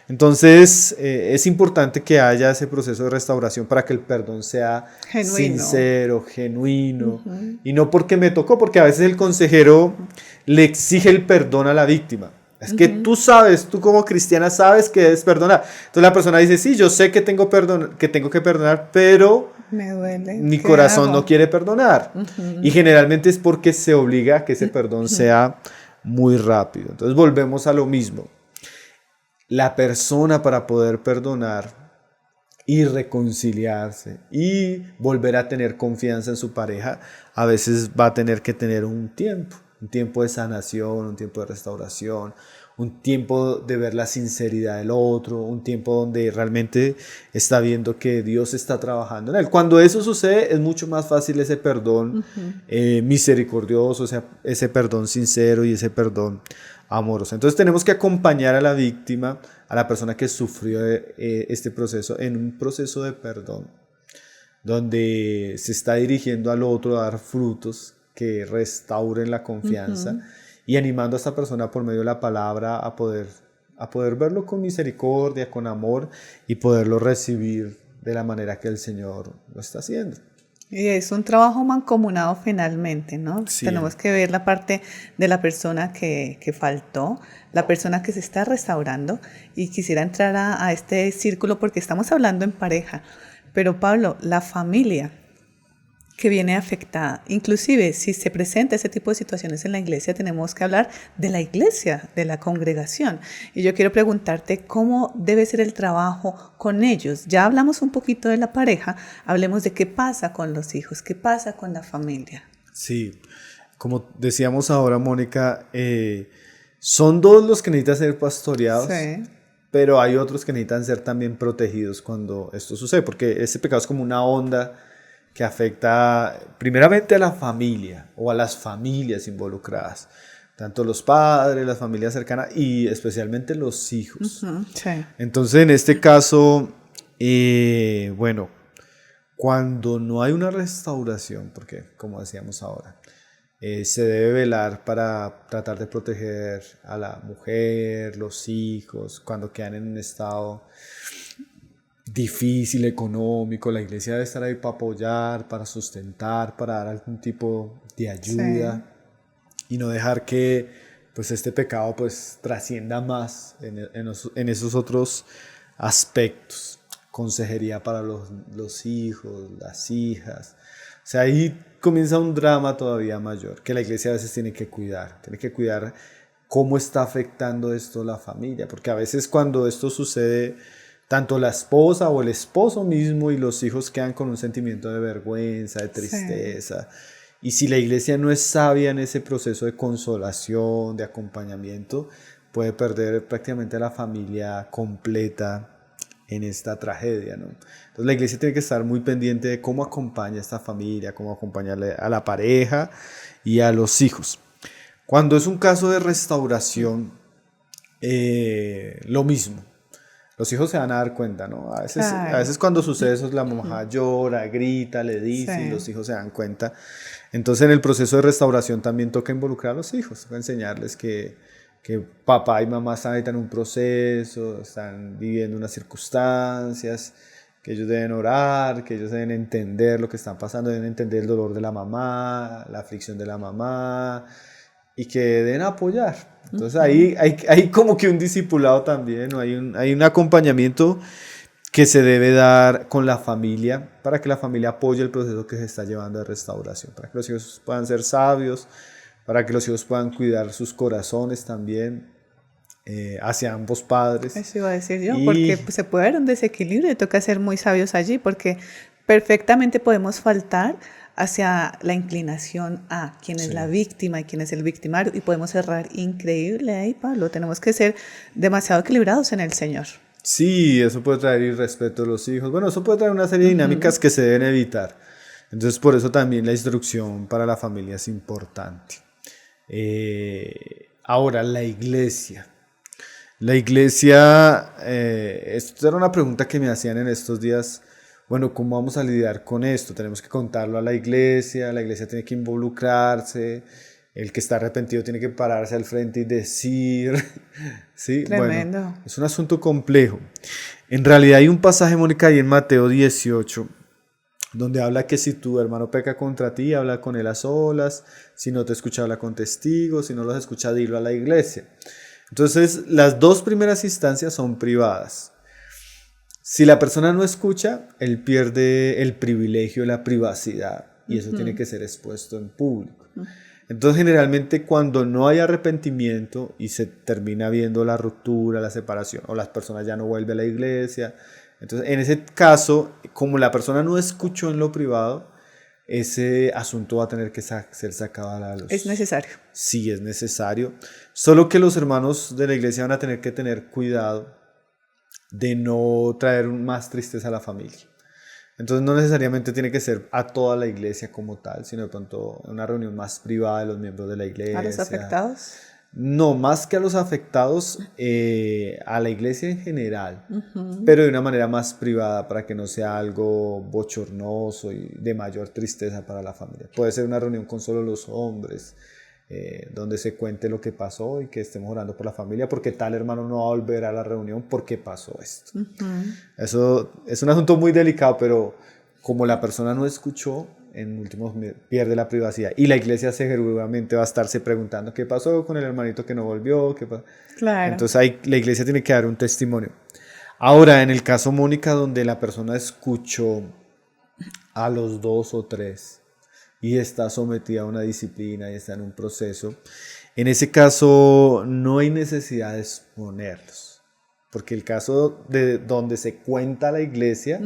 Entonces, es importante que haya ese proceso de restauración para que el perdón sea sincero, genuino, y no porque me tocó, porque a veces el consejero le exige el perdón a la víctima. Es que tú sabes, tú como cristiana sabes que debes perdonar. Entonces la persona dice, sí, yo sé que tengo que perdonar, pero me duele. Mi corazón no quiere perdonar. Y generalmente es porque se obliga a que ese perdón sea muy rápido. Entonces volvemos a lo mismo. La persona, para poder perdonar y reconciliarse y volver a tener confianza en su pareja, a veces va a tener que tener un tiempo de sanación, un tiempo de restauración, un tiempo de ver la sinceridad del otro, un tiempo donde realmente está viendo que Dios está trabajando en él. Cuando eso sucede, es mucho más fácil ese perdón misericordioso, ese perdón sincero y ese perdón amoroso. Entonces tenemos que acompañar a la víctima, a la persona que sufrió este proceso, en un proceso de perdón, donde se está dirigiendo al otro a dar frutos que restauren la confianza y animando a esta persona por medio de la palabra a poder verlo con misericordia, con amor, y poderlo recibir de la manera que el Señor lo está haciendo. Y es un trabajo mancomunado finalmente, ¿no? Sí. Tenemos que ver la parte de la persona que faltó, la persona que se está restaurando, y quisiera entrar a este círculo porque estamos hablando en pareja, pero Pablo, la familia que viene afectada, inclusive si se presenta ese tipo de situaciones en la iglesia, tenemos que hablar de la iglesia, de la congregación. Y yo quiero preguntarte cómo debe ser el trabajo con ellos. Ya hablamos un poquito de la pareja, hablemos de qué pasa con los hijos, qué pasa con la familia. Sí, como decíamos ahora, Mónica, son dos los que necesitan ser pastoreados, sí, pero hay otros que necesitan ser también protegidos cuando esto sucede, porque ese pecado es como una onda que afecta primeramente a la familia o a las familias involucradas, tanto los padres, las familias cercanas y especialmente los hijos. Sí. Entonces, en este caso, bueno, cuando no hay una restauración, porque como decíamos ahora, se debe velar para tratar de proteger a la mujer, los hijos, cuando quedan en un estado difícil, económico. La iglesia debe estar ahí para apoyar, para sustentar, para dar algún tipo de ayuda, sí, y no dejar que pues este pecado pues trascienda más en esos otros aspectos. Consejería para los hijos, las hijas. O sea, ahí comienza un drama todavía mayor que la iglesia a veces tiene que cuidar cómo está afectando esto la familia, porque a veces cuando esto sucede, tanto la esposa o el esposo mismo y los hijos quedan con un sentimiento de vergüenza, de tristeza. Sí. Y si la iglesia no es sabia en ese proceso de consolación, de acompañamiento, puede perder prácticamente a la familia completa en esta tragedia, ¿no? Entonces la iglesia tiene que estar muy pendiente de cómo acompaña a esta familia, cómo acompañarle a la pareja y a los hijos. Cuando es un caso de restauración, lo mismo. Los hijos se van a dar cuenta, ¿no? A veces cuando sucede eso, la mamá llora, grita, le dice, sí, y los hijos se dan cuenta. Entonces, en el proceso de restauración también toca involucrar a los hijos, toca enseñarles que papá y mamá están ahorita en un proceso, están viviendo unas circunstancias, que ellos deben orar, que ellos deben entender lo que están pasando, deben entender el dolor de la mamá, la aflicción de la mamá, y que deben apoyar. Entonces ahí hay como que un discipulado también, ¿no? Hay un acompañamiento que se debe dar con la familia para que la familia apoye el proceso que se está llevando de restauración, para que los hijos puedan ser sabios, para que los hijos puedan cuidar sus corazones también hacia ambos padres. Eso iba a decir yo, porque se puede haber un desequilibrio y toca ser muy sabios allí, porque perfectamente podemos faltar hacia la inclinación a quién es la víctima y quién es el victimario, y podemos errar increíble ahí, Pablo. Tenemos que ser demasiado equilibrados en el Señor. Sí, eso puede traer irrespeto a los hijos. Bueno, eso puede traer una serie de dinámicas que se deben evitar. Entonces, por eso también la instrucción para la familia es importante. Ahora, la iglesia. La iglesia, esto era una pregunta que me hacían en estos días. Bueno, ¿cómo vamos a lidiar con esto? Tenemos que contarlo a la iglesia tiene que involucrarse. El que está arrepentido tiene que pararse al frente y decir, ¿sí? Tremendo. Bueno, es un asunto complejo. En realidad hay un pasaje, Mónica, ahí en Mateo 18, donde habla que si tu hermano peca contra ti, habla con él a solas, si no te escucha, habla con testigos, si no los escucha, dilo a la iglesia. Entonces, las dos primeras instancias son privadas. Si la persona no escucha, él pierde el privilegio de la privacidad y eso tiene que ser expuesto en público. Entonces, generalmente cuando no hay arrepentimiento y se termina viendo la ruptura, la separación, o las personas ya no vuelven a la iglesia, entonces en ese caso, como la persona no escuchó en lo privado, ese asunto va a tener que ser sacado a la luz. Es necesario. Sí, es necesario. Solo que los hermanos de la iglesia van a tener que tener cuidado de no traer más tristeza a la familia. Entonces no necesariamente tiene que ser a toda la iglesia como tal, sino de pronto una reunión más privada de los miembros de la iglesia. ¿A los afectados? No, más que a los afectados, a la iglesia en general, pero de una manera más privada para que no sea algo bochornoso y de mayor tristeza para la familia. Puede ser una reunión con solo los hombres, donde se cuente lo que pasó y que estemos orando por la familia porque tal hermano no va a volver a la reunión porque pasó esto. Eso es un asunto muy delicado, pero como la persona no escuchó, en últimos pierde la privacidad y la iglesia seguramente va a estarse preguntando qué pasó con el hermanito que no volvió, Claro. Entonces ahí la iglesia tiene que dar un testimonio. Ahora, en el caso Mónica, donde la persona escuchó a los 2 o 3 y está sometida a una disciplina y está en un proceso, en ese caso no hay necesidad de exponerlos, porque el caso de donde se cuenta la iglesia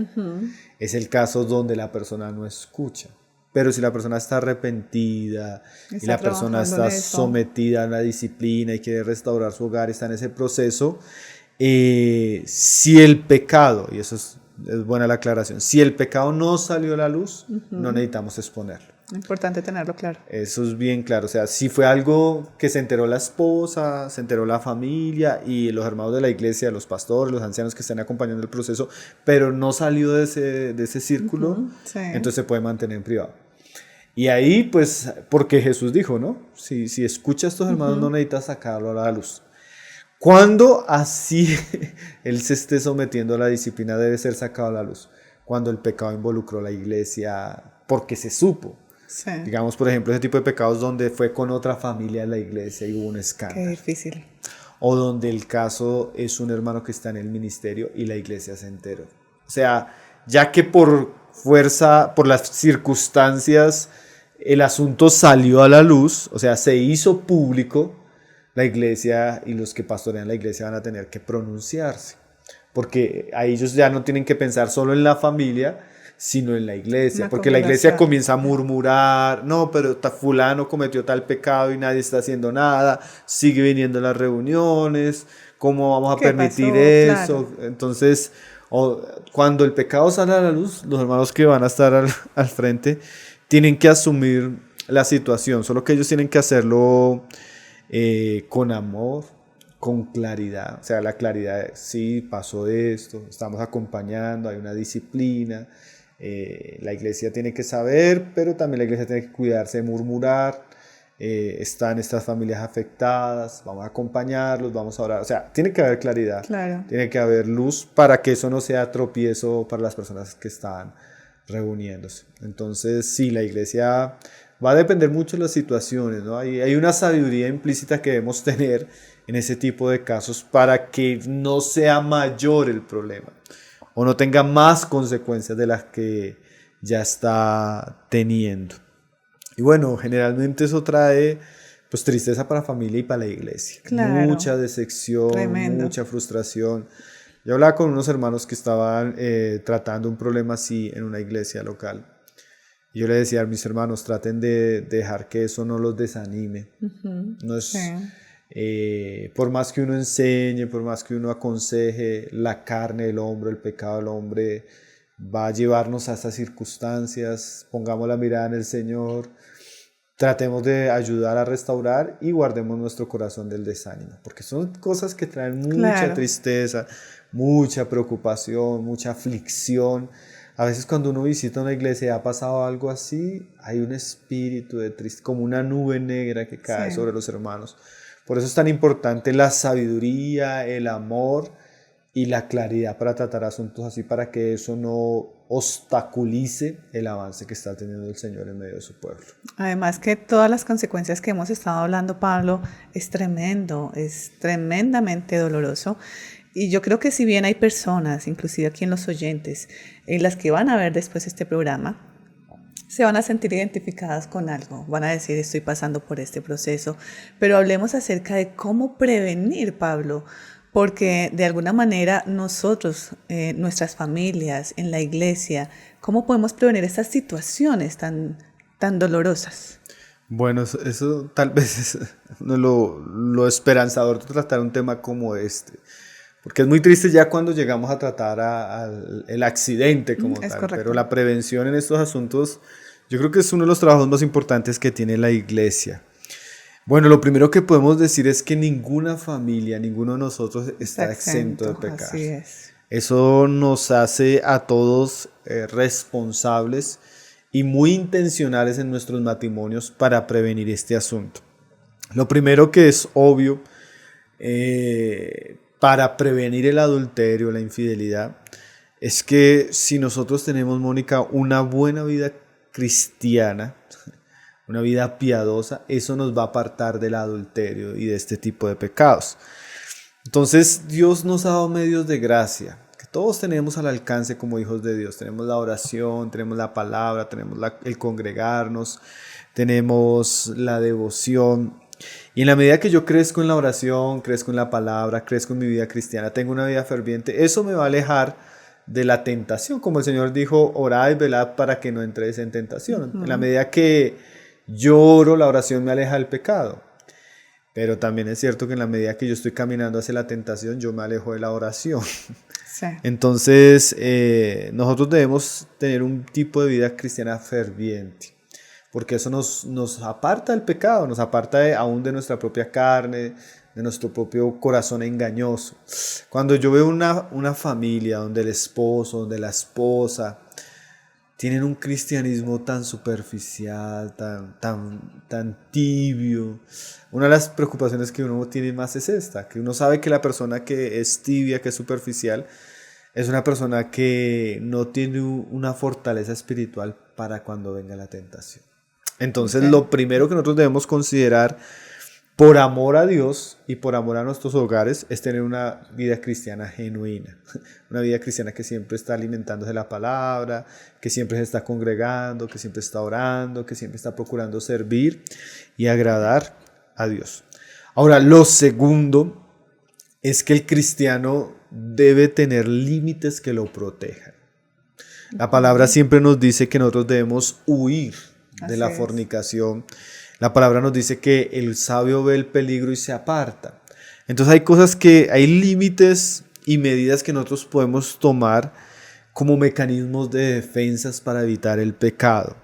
es el caso donde la persona no escucha. Pero si la persona está arrepentida y la persona está sometida a la disciplina y quiere restaurar su hogar, está en ese proceso, si el pecado, y eso es buena la aclaración, si el pecado no salió a la luz, no necesitamos exponerlo. Importante tenerlo claro. Eso es bien claro, o sea, si fue algo que se enteró la esposa, se enteró la familia y los hermanos de la iglesia, los pastores, los ancianos que están acompañando el proceso, pero no salió de ese círculo, sí, entonces se puede mantener en privado. Y ahí, pues, porque Jesús dijo, ¿no? Si escucha a estos hermanos, no necesitas sacarlo a la luz. Cuando así él se esté sometiendo a la disciplina, debe ser sacado a la luz. Cuando el pecado involucró a la iglesia porque se supo. Sí. Digamos, por ejemplo, ese tipo de pecados donde fue con otra familia en la iglesia y hubo un escándalo. Qué difícil. O donde el caso es un hermano que está en el ministerio y la iglesia se enteró. O sea, ya que por fuerza, por las circunstancias, el asunto salió a la luz, o sea, se hizo público, la iglesia y los que pastorean la iglesia van a tener que pronunciarse. Porque a ellos ya no tienen que pensar solo en la familia, sino en la iglesia, porque la iglesia comienza a murmurar, no, pero fulano cometió tal pecado y nadie está haciendo nada, sigue viniendo a las reuniones, ¿cómo vamos a permitir eso? Claro. Entonces, cuando el pecado sale a la luz, los hermanos que van a estar al frente tienen que asumir la situación, solo que ellos tienen que hacerlo con amor, con claridad, o sea, la claridad de, sí, pasó esto, estamos acompañando, hay una disciplina. La iglesia tiene que saber, pero también la iglesia tiene que cuidarse de murmurar. Están estas familias afectadas, vamos a acompañarlos, vamos a orar. O sea, tiene que haber claridad, claro, tiene que haber luz para que eso no sea tropiezo para las personas que están reuniéndose. Entonces, sí, la iglesia va a depender mucho de las situaciones, ¿no? Hay una sabiduría implícita que debemos tener en ese tipo de casos para que no sea mayor el problema o no tenga más consecuencias de las que ya está teniendo. Y bueno, generalmente eso trae pues tristeza para la familia y para la iglesia. Claro. Mucha decepción, Tremendo. Mucha frustración. Yo hablaba con unos hermanos que estaban tratando un problema así en una iglesia local. Y yo le decía a mis hermanos, traten de dejar que eso no los desanime. No es... por más que uno enseñe, por más que uno aconseje, la carne del hombre, el pecado del hombre va a llevarnos a estas circunstancias. Pongamos la mirada en el Señor, tratemos de ayudar a restaurar y guardemos nuestro corazón del desánimo, porque son cosas que traen mucha tristeza, mucha preocupación, mucha aflicción A veces cuando uno visita una iglesia y ha pasado algo así, hay un espíritu de tristeza, como una nube negra que cae sobre los hermanos. Por eso es tan importante la sabiduría, el amor y la claridad para tratar asuntos así, para que eso no obstaculice el avance que está teniendo el Señor en medio de su pueblo. Además que todas las consecuencias que hemos estado hablando, Pablo, es tremendo, es tremendamente doloroso. Y yo creo que si bien hay personas, inclusive aquí en los oyentes, en las que van a ver después este programa, se van a sentir identificadas con algo, van a decir estoy pasando por este proceso, pero hablemos acerca de cómo prevenir, Pablo, porque de alguna manera nosotros, nuestras familias, en la iglesia, ¿cómo podemos prevenir estas situaciones tan dolorosas? Bueno, eso tal vez es lo esperanzador de tratar un tema como este. Porque es muy triste ya cuando llegamos a tratar el accidente como tal. Correcto. Pero la prevención en estos asuntos, yo creo que es uno de los trabajos más importantes que tiene la iglesia. Bueno, lo primero que podemos decir es que ninguna familia, ninguno de nosotros está exento de pecar. Así es. Eso nos hace a todos responsables y muy intencionales en nuestros matrimonios para prevenir este asunto. Lo primero que es obvio para prevenir el adulterio, la infidelidad, es que si nosotros tenemos, Mónica, una buena vida cristiana, una vida piadosa, eso nos va a apartar del adulterio y de este tipo de pecados. Entonces Dios nos ha dado medios de gracia, que todos tenemos al alcance como hijos de Dios. Tenemos la oración, tenemos la palabra, tenemos el congregarnos, tenemos la devoción. Y en la medida que yo crezco en la oración, crezco en la palabra, crezco en mi vida cristiana, tengo una vida ferviente, eso me va a alejar de la tentación. Como el Señor dijo, orad y velad para que no entréis en tentación. En la medida que yo oro, la oración me aleja del pecado. Pero también es cierto que en la medida que yo estoy caminando hacia la tentación, yo me alejo de la oración. Sí. Entonces, nosotros debemos tener un tipo de vida cristiana ferviente. Porque eso nos aparta del pecado, nos aparta aún de nuestra propia carne, de nuestro propio corazón engañoso. Cuando yo veo una familia donde el esposo, donde la esposa tienen un cristianismo tan superficial, tan tibio, una de las preocupaciones que uno tiene más es esta, que uno sabe que la persona que es tibia, que es superficial, es una persona que no tiene una fortaleza espiritual para cuando venga la tentación. Entonces, lo primero que nosotros debemos considerar por amor a Dios y por amor a nuestros hogares es tener una vida cristiana genuina, una vida cristiana que siempre está alimentándose de la palabra, que siempre se está congregando, que siempre está orando, que siempre está procurando servir y agradar a Dios. Ahora, lo segundo es que el cristiano debe tener límites que lo protejan. La palabra siempre nos dice que nosotros debemos huir de la fornicación. La palabra nos dice que el sabio ve el peligro y se aparta. Entonces hay límites y medidas que nosotros podemos tomar como mecanismos de defensas para evitar el pecado.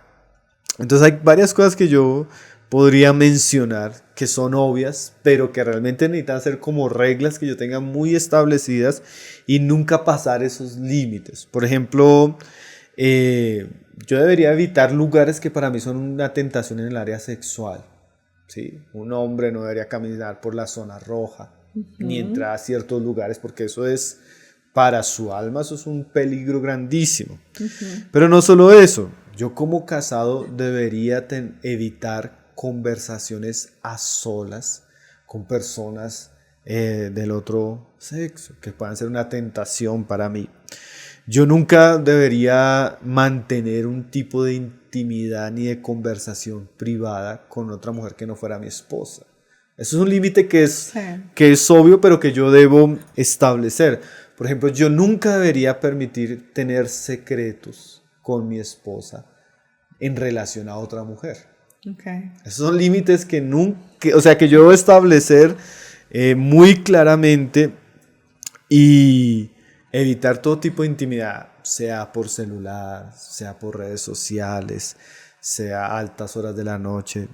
Entonces hay varias cosas que yo podría mencionar que son obvias, pero que realmente necesitan ser como reglas que yo tenga muy establecidas y nunca pasar esos límites. Por ejemplo, yo debería evitar lugares que para mí son una tentación en el área sexual, ¿sí? Un hombre no debería caminar por la zona roja, ni entrar a ciertos lugares, porque eso es, para su alma, eso es un peligro grandísimo. Pero no solo eso, yo como casado debería evitar conversaciones a solas con personas del otro sexo, que puedan ser una tentación para mí. Yo nunca debería mantener un tipo de intimidad ni de conversación privada con otra mujer que no fuera mi esposa. Eso es un límite que es obvio, pero que yo debo establecer. Por ejemplo, yo nunca debería permitir tener secretos con mi esposa en relación a otra mujer. Esos son límites que yo debo establecer muy claramente y evitar todo tipo de intimidad, sea por celular, sea por redes sociales, sea a altas horas de la noche.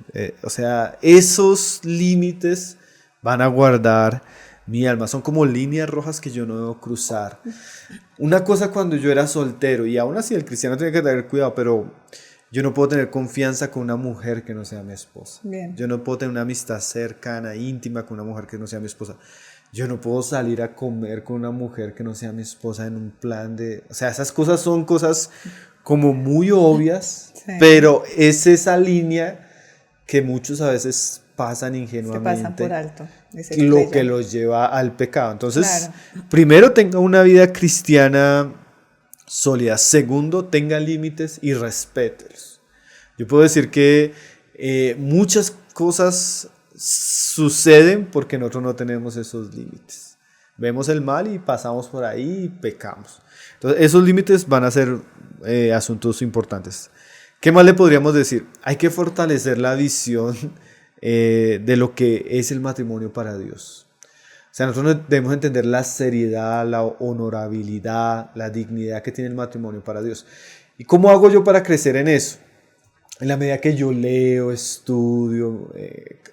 Esos límites van a guardar mi alma, son como líneas rojas que yo no debo cruzar. Una cosa cuando yo era soltero, y aún así el cristiano tiene que tener cuidado, pero yo no puedo tener confianza con una mujer que no sea mi esposa. Bien. Yo no puedo tener una amistad cercana, íntima con una mujer que no sea mi esposa. Yo no puedo salir a comer con una mujer que no sea mi esposa en un plan de... O sea, esas cosas son cosas como muy obvias, Sí. pero es esa línea que muchos a veces pasan ingenuamente. Se pasan por alto. Lo que los lleva al pecado. Entonces, claro, primero, tenga una vida cristiana sólida. Segundo, tenga límites y respételos. Yo puedo decir que muchas cosas suceden porque nosotros no tenemos esos límites. Vemos el mal y pasamos por ahí y pecamos. Entonces, esos límites van a ser asuntos importantes. ¿Qué más le podríamos decir? Hay que fortalecer la visión de lo que es el matrimonio para Dios. O sea, nosotros debemos entender la seriedad, la honorabilidad, la dignidad que tiene el matrimonio para Dios. ¿Y cómo hago yo para crecer en eso? En la medida que yo leo, estudio,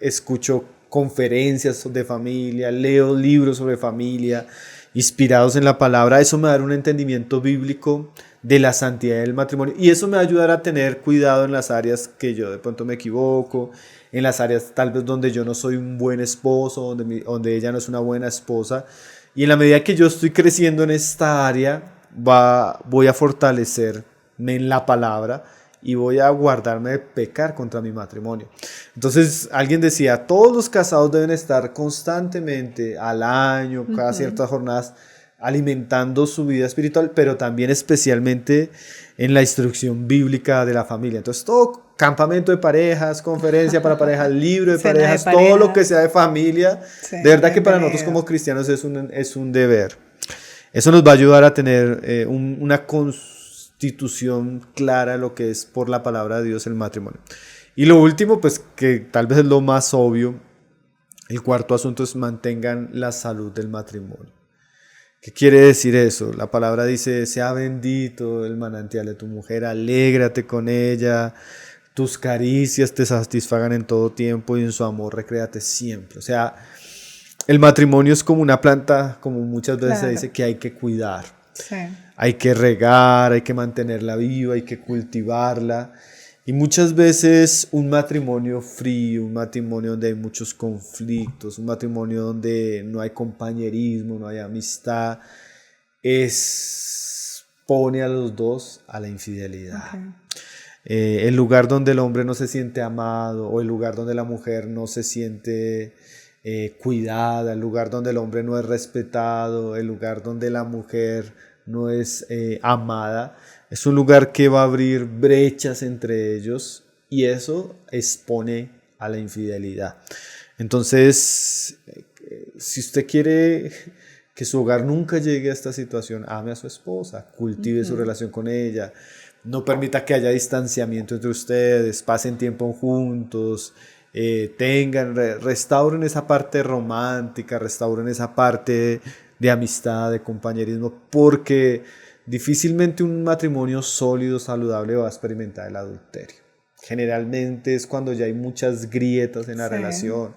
escucho conferencias de familia, leo libros sobre familia, inspirados en la palabra, eso me va a dar un entendimiento bíblico de la santidad del matrimonio y eso me va a ayudar a tener cuidado en las áreas que yo de pronto me equivoco, en las áreas tal vez donde yo no soy un buen esposo, donde ella no es una buena esposa, y en la medida que yo estoy creciendo en esta área voy a fortalecerme en la palabra y voy a guardarme de pecar contra mi matrimonio. Entonces alguien decía, todos los casados deben estar constantemente al año, cada ciertas jornadas, alimentando su vida espiritual, pero también especialmente en la instrucción bíblica de la familia. Entonces todo campamento de parejas, conferencia para parejas, libro de parejas, todo lo que sea de familia, sí, de verdad que para nosotros como cristianos es un deber. Eso nos va a ayudar a tener una constitución clara de lo que es por la palabra de Dios el matrimonio. Y lo último, pues que tal vez es lo más obvio, el cuarto asunto es mantengan la salud del matrimonio. ¿Qué quiere decir eso? La palabra dice, sea bendito el manantial de tu mujer, alégrate con ella, tus caricias te satisfagan en todo tiempo y en su amor recréate siempre. O sea, el matrimonio es como una planta, como muchas veces se dice, que hay que cuidar. Sí. Hay que regar, hay que mantenerla viva, hay que cultivarla. Y muchas veces un matrimonio frío, un matrimonio donde hay muchos conflictos, un matrimonio donde no hay compañerismo, no hay amistad, expone a los dos a la infidelidad. Okay. El lugar donde el hombre no se siente amado o el lugar donde la mujer no se siente cuidada, el lugar donde el hombre no es respetado, el lugar donde la mujer no es amada, es un lugar que va a abrir brechas entre ellos y eso expone a la infidelidad. Entonces, si usted quiere que su hogar nunca llegue a esta situación, ame a su esposa, cultive su relación con ella, no permita que haya distanciamiento entre ustedes, pasen tiempo juntos, restauren esa parte romántica, restauren esa parte de amistad, de compañerismo, porque difícilmente un matrimonio sólido, saludable va a experimentar el adulterio. Generalmente es cuando ya hay muchas grietas en la relación,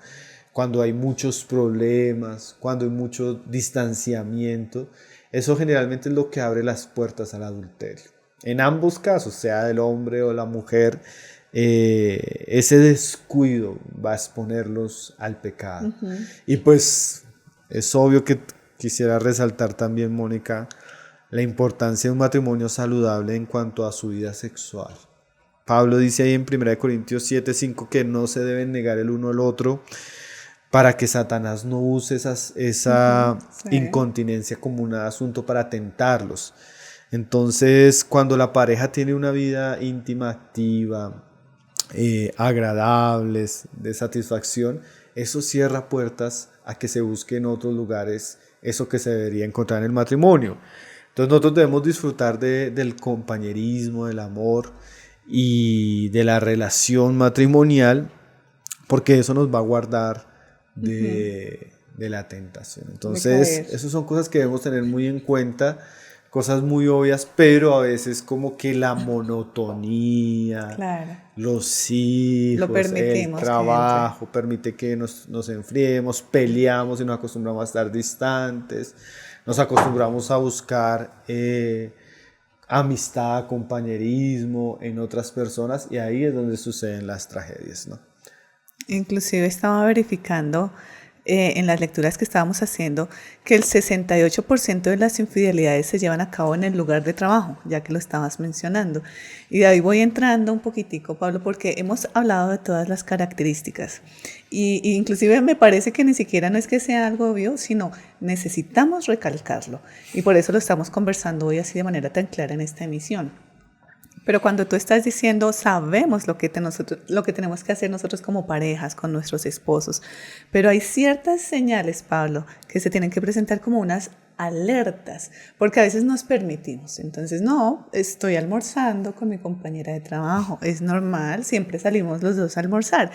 cuando hay muchos problemas, cuando hay mucho distanciamiento. Eso generalmente es lo que abre las puertas al adulterio. En ambos casos, sea del hombre o la mujer, ese descuido va a exponerlos al pecado. Y pues es obvio que quisiera resaltar también, Mónica, la importancia de un matrimonio saludable en cuanto a su vida sexual. Pablo dice ahí en 1 Corintios 7:5 que no se deben negar el uno al otro para que Satanás no use esa incontinencia como un asunto para tentarlos. Entonces, cuando la pareja tiene una vida íntima, activa, agradable, de satisfacción, eso cierra puertas a que se busque en otros lugares eso que se debería encontrar en el matrimonio. Entonces nosotros debemos disfrutar del compañerismo, del amor y de la relación matrimonial, porque eso nos va a guardar de la tentación. Entonces esas son cosas que debemos tener muy en cuenta cosas muy obvias, pero a veces como que la monotonía, Claro. los Lo hijos, el permitimos que entre. trabajo, permite que nos enfriemos, peleamos y nos acostumbramos a estar distantes, nos acostumbramos a buscar amistad, compañerismo en otras personas y ahí es donde suceden las tragedias, ¿no? Inclusive estaba verificando en las lecturas que estábamos haciendo que el 68% de las infidelidades se llevan a cabo en el lugar de trabajo, ya que lo estabas mencionando. Y de ahí voy entrando un poquitico, Pablo, porque hemos hablado de todas las características. Y inclusive me parece que ni siquiera no es que sea algo obvio, sino necesitamos recalcarlo. Y por eso lo estamos conversando hoy así de manera tan clara en esta emisión. Pero cuando tú estás diciendo, sabemos lo que tenemos que hacer nosotros como parejas, con nuestros esposos, pero hay ciertas señales, Pablo, que se tienen que presentar como unas alertas, porque a veces nos permitimos. Entonces, no, estoy almorzando con mi compañera de trabajo, es normal, siempre salimos los dos a almorzar.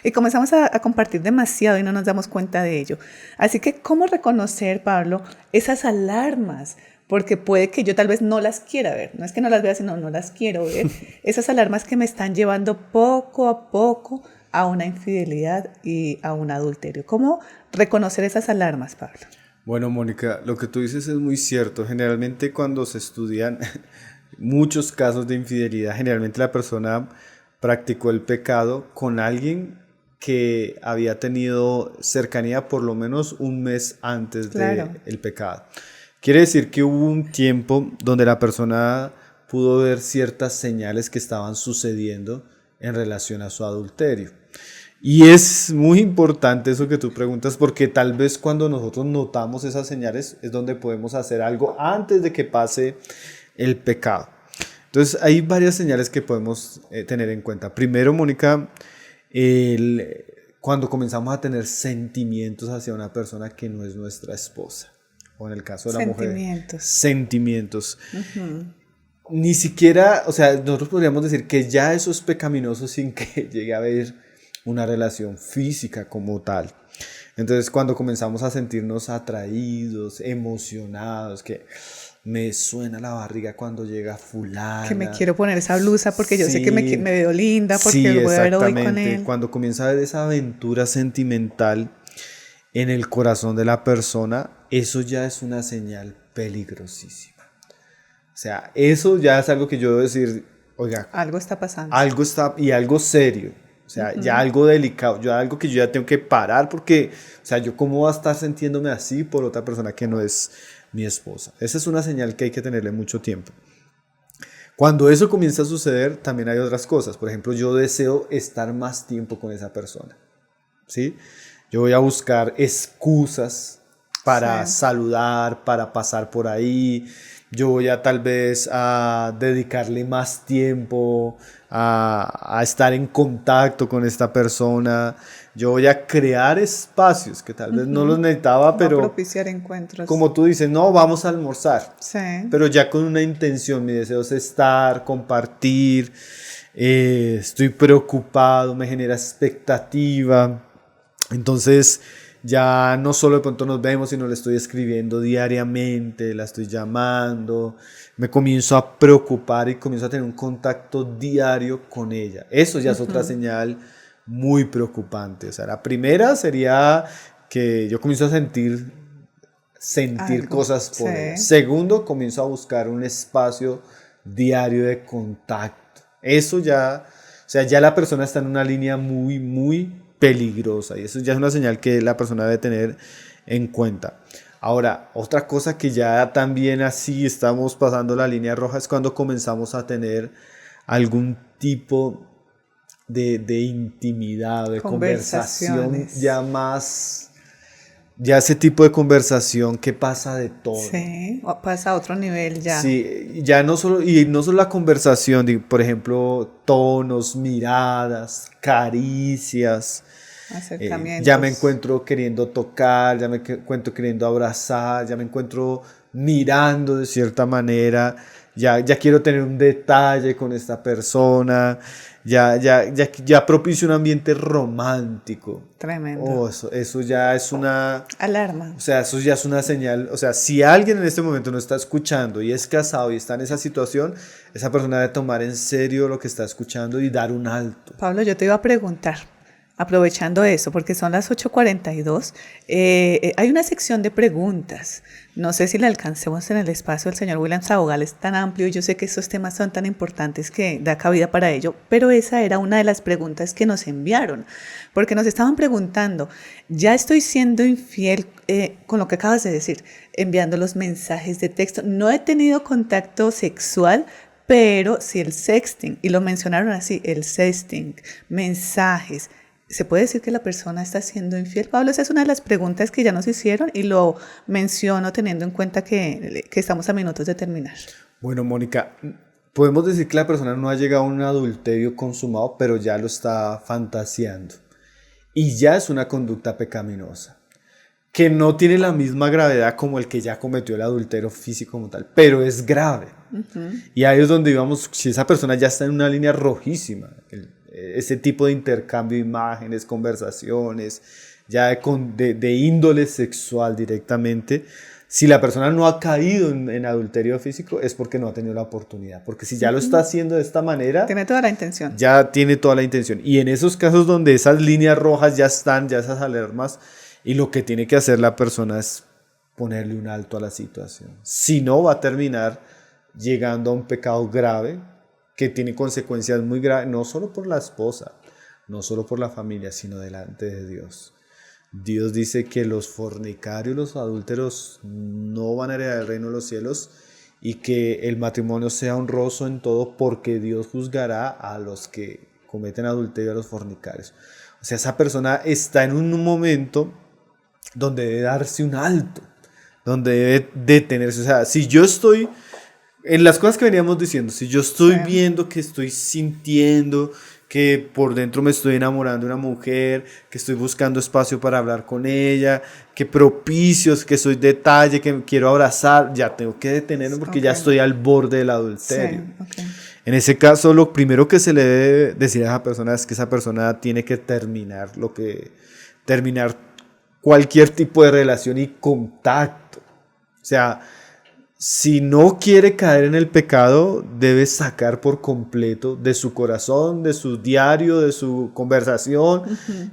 Y comenzamos a compartir demasiado y no nos damos cuenta de ello. Así que, ¿cómo reconocer, Pablo, esas alarmas? Porque puede que yo tal vez no las quiera ver. No es que no las vea, sino no las quiero ver. Esas alarmas que me están llevando poco a poco a una infidelidad y a un adulterio. ¿Cómo reconocer esas alarmas, Pablo? Bueno, Mónica, lo que tú dices es muy cierto. Generalmente cuando se estudian muchos casos de infidelidad, generalmente la persona practicó el pecado con alguien que había tenido cercanía por lo menos un mes antes del pecado. Quiere decir que hubo un tiempo donde la persona pudo ver ciertas señales que estaban sucediendo en relación a su adulterio. Y es muy importante eso que tú preguntas porque tal vez cuando nosotros notamos esas señales es donde podemos hacer algo antes de que pase el pecado. Entonces hay varias señales que podemos tener en cuenta. Primero, Mónica, cuando comenzamos a tener sentimientos hacia una persona que no es nuestra esposa. O en el caso de la mujer, sentimientos. Uh-huh. Ni siquiera, o sea, nosotros podríamos decir que ya eso es pecaminoso sin que llegue a haber una relación física como tal. Entonces, cuando comenzamos a sentirnos atraídos, emocionados, que me suena la barriga cuando llega fulana. Que me quiero poner esa blusa porque yo sé que me veo linda porque lo voy a ver hoy con él. Cuando comienza a haber esa aventura sentimental en el corazón de la persona, eso ya es una señal peligrosísima. O sea, eso ya es algo que yo debo decir, oiga, algo está pasando. Y algo serio. O sea, ya algo delicado, algo que yo ya tengo que parar porque, o sea, yo cómo voy a estar sintiéndome así por otra persona que no es mi esposa. Esa es una señal que hay que tenerle mucho tiempo. Cuando eso comienza a suceder, también hay otras cosas. Por ejemplo, yo deseo estar más tiempo con esa persona, ¿sí? Yo voy a buscar excusas para saludar, para pasar por ahí. Yo voy a tal vez a dedicarle más tiempo a estar en contacto con esta persona. Yo voy a crear espacios que tal vez no los necesitaba, pero propiciar encuentros. Como tú dices, no, vamos a almorzar. Sí. Pero ya con una intención, mi deseo es estar, compartir, estoy preocupado, me genera expectativa. Entonces ya no solo de pronto nos vemos, sino le estoy escribiendo diariamente, la estoy llamando, me comienzo a preocupar y comienzo a tener un contacto diario con ella. Eso ya es otra señal muy preocupante. O sea, la primera sería que yo comienzo a sentir cosas por ella. Segundo, comienzo a buscar un espacio diario de contacto. Eso ya, o sea, ya la persona está en una línea muy, muy peligrosa y eso ya es una señal que la persona debe tener en cuenta. Ahora, otra cosa que ya también así estamos pasando la línea roja es cuando comenzamos a tener algún tipo de intimidad, de conversación ya más, ya ese tipo de conversación que pasa de todo. Sí, pasa a otro nivel ya. Sí, ya no solo la conversación, por ejemplo, tonos, miradas, caricias. Ya me encuentro queriendo tocar, ya me encuentro queriendo abrazar, ya me encuentro mirando de cierta manera. ya quiero tener un detalle con esta persona, ya propicio un ambiente romántico. Tremendo. Oh, eso ya es una alarma. O sea, eso ya es una señal. O sea, si alguien en este momento no está escuchando y es casado y está en esa situación, esa persona debe tomar en serio lo que está escuchando y dar un alto. Pablo, yo te iba a preguntar, aprovechando eso, porque son las 8:42, hay una sección de preguntas. No sé si la alcancemos en el espacio del señor William Sabogal, es tan amplio y yo sé que estos temas son tan importantes que da cabida para ello, pero esa era una de las preguntas que nos enviaron, porque nos estaban preguntando, ya estoy siendo infiel con lo que acabas de decir, enviando los mensajes de texto, no he tenido contacto sexual, pero sí el sexting, y lo mencionaron así, el sexting, mensajes. ¿Se puede decir que la persona está siendo infiel? Pablo, esa es una de las preguntas que ya nos hicieron y lo menciono teniendo en cuenta que estamos a minutos de terminar. Bueno, Mónica, podemos decir que la persona no ha llegado a un adulterio consumado, pero ya lo está fantaseando. Y ya es una conducta pecaminosa, que no tiene la misma gravedad como el que ya cometió el adulterio físico como tal, pero es grave. Y ahí es donde íbamos, si esa persona ya está en una línea rojísima, ese tipo de intercambio de imágenes, conversaciones, ya de índole sexual directamente, si la persona no ha caído en adulterio físico es porque no ha tenido la oportunidad, porque si ya lo está haciendo de esta manera, tiene toda la intención. Ya tiene toda la intención. Y en esos casos donde esas líneas rojas ya están, ya esas alarmas, y lo que tiene que hacer la persona es ponerle un alto a la situación. Si no, va a terminar llegando a un pecado grave que tiene consecuencias muy graves, no solo por la esposa, no solo por la familia, sino delante de Dios. Dios dice que los fornicarios, los adúlteros no van a heredar el reino de los cielos y que el matrimonio sea honroso en todo porque Dios juzgará a los que cometen adulterio, a los fornicarios. O sea, esa persona está en un momento donde debe darse un alto, donde debe detenerse. O sea, si yo estoy en las cosas que veníamos diciendo, si yo estoy viendo que estoy sintiendo que por dentro me estoy enamorando de una mujer, que estoy buscando espacio para hablar con ella, que propicios, que soy detalle, que quiero abrazar, ya tengo que detenerme porque ya estoy al borde del adulterio. En ese caso, lo primero que se le debe decir a esa persona es que esa persona tiene que terminar cualquier tipo de relación y contacto. O sea, si no quiere caer en el pecado, debe sacar por completo de su corazón, de su diario, de su conversación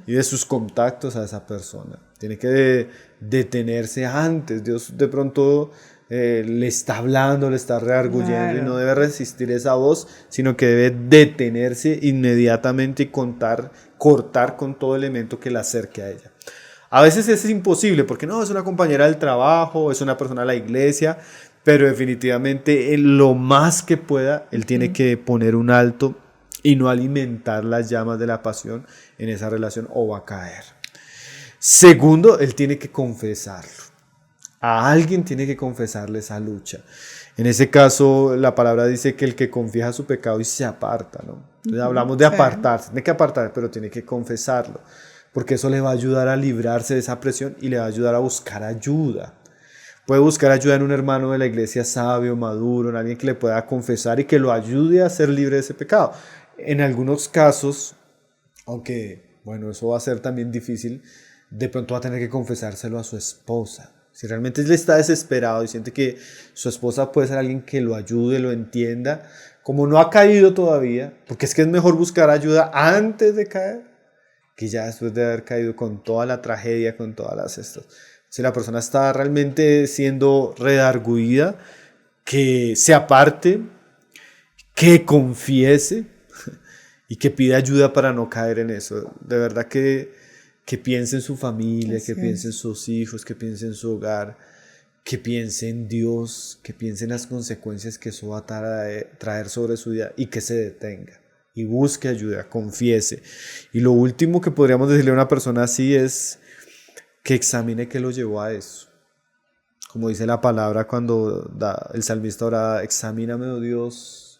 y de sus contactos a esa persona. Tiene que detenerse antes. Dios de pronto le está hablando, le está reargullendo y no debe resistir esa voz, sino que debe detenerse inmediatamente y cortar con todo elemento que la acerque a ella. A veces es imposible porque no, es una compañera del trabajo, es una persona de la iglesia, pero definitivamente en lo más que pueda, él tiene que poner un alto y no alimentar las llamas de la pasión en esa relación o va a caer. Segundo, él tiene que confesarlo. A alguien tiene que confesarle esa lucha. En ese caso, la palabra dice que el que confiesa su pecado y se aparta, ¿no? Entonces, hablamos de apartarse, tiene que apartar, pero tiene que confesarlo, porque eso le va a ayudar a librarse de esa presión y le va a ayudar a buscar ayuda. Puede buscar ayuda en un hermano de la iglesia sabio, maduro, en alguien que le pueda confesar y que lo ayude a ser libre de ese pecado. En algunos casos, aunque, bueno, eso va a ser también difícil, de pronto va a tener que confesárselo a su esposa. Si realmente él está desesperado y siente que su esposa puede ser alguien que lo ayude, lo entienda, como no ha caído todavía, porque es que es mejor buscar ayuda antes de caer, que ya después de haber caído con toda la tragedia, con todas las estas. Si la persona está realmente siendo redarguida, que se aparte, que confiese y que pida ayuda para no caer en eso. De verdad que piense en su familia, que piense en sus hijos, que piense en su hogar, que piense en Dios, que piense en las consecuencias que eso va a traer sobre su vida y que se detenga y busque ayuda, confiese. Y lo último que podríamos decirle a una persona así es que examine qué lo llevó a eso. Como dice la palabra cuando el salmista ora, examíname, oh Dios,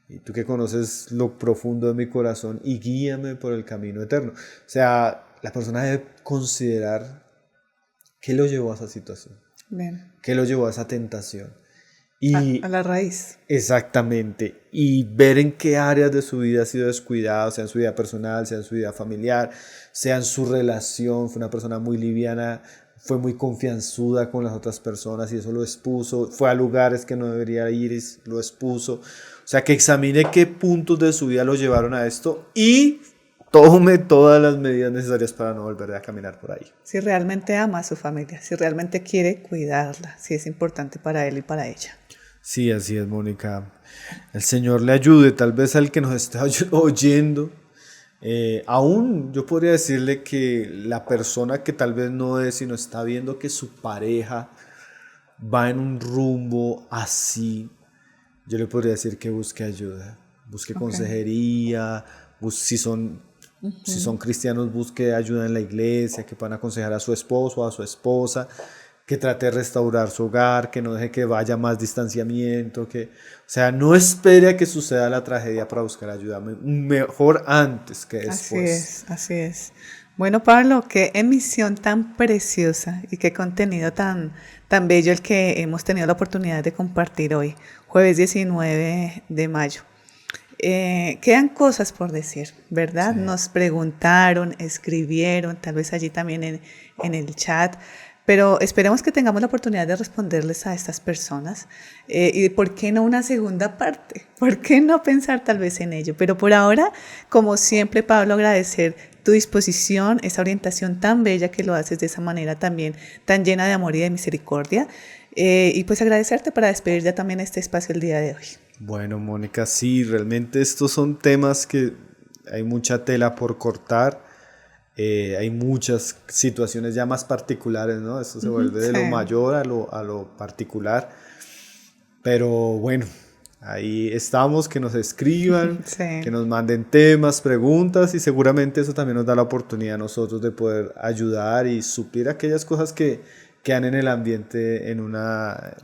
y tú que conoces lo profundo de mi corazón y guíame por el camino eterno. O sea, la persona debe considerar qué lo llevó a esa situación, qué lo llevó a esa tentación Y A la raíz. exactamente, y ver en qué áreas de su vida ha sido descuidado, sea en su vida personal, sea en su vida familiar, sea en su relación. Fue una persona muy liviana, fue muy confianzuda con las otras personas y eso lo expuso. Fue a lugares que no debería ir y lo expuso. O sea, que examine qué puntos de su vida lo llevaron a esto y tome todas las medidas necesarias para no volver a caminar por ahí. Si realmente ama a su familia, si realmente quiere cuidarla, si es importante para él y para ella. Sí, así es, Mónica. El Señor le ayude, tal vez al que nos está oyendo. Aún yo podría decirle que la persona que tal vez no es, sino está viendo que su pareja va en un rumbo así, yo le podría decir que busque ayuda, busque consejería, si son cristianos, busque ayuda en la iglesia, que puedan aconsejar a su esposo o a su esposa, que trate de restaurar su hogar, que no deje que vaya más distanciamiento, o sea, no espere a que suceda la tragedia para buscar ayuda, mejor antes que después. Así es, así es. Bueno, Pablo, qué emisión tan preciosa y qué contenido tan bello el que hemos tenido la oportunidad de compartir hoy, jueves 19 de mayo. Quedan cosas por decir, ¿verdad? Sí. Nos preguntaron, escribieron, tal vez allí también en el chat, pero esperemos que tengamos la oportunidad de responderles a estas personas. Y ¿por qué no una segunda parte? ¿Por qué no pensar tal vez en ello? Pero por ahora, como siempre, Pablo, agradecer tu disposición, esa orientación tan bella que lo haces de esa manera también, tan llena de amor y de misericordia. Y pues agradecerte para despedir ya también este espacio el día de hoy. Bueno, Mónica, sí, realmente estos son temas que hay mucha tela por cortar. Hay muchas situaciones ya más particulares, ¿no? Esto se vuelve de lo mayor a lo particular. Pero bueno, ahí estamos, que nos escriban, que nos manden temas, preguntas, y seguramente eso también nos da la oportunidad a nosotros de poder ayudar y suplir aquellas cosas que quedan en el ambiente en una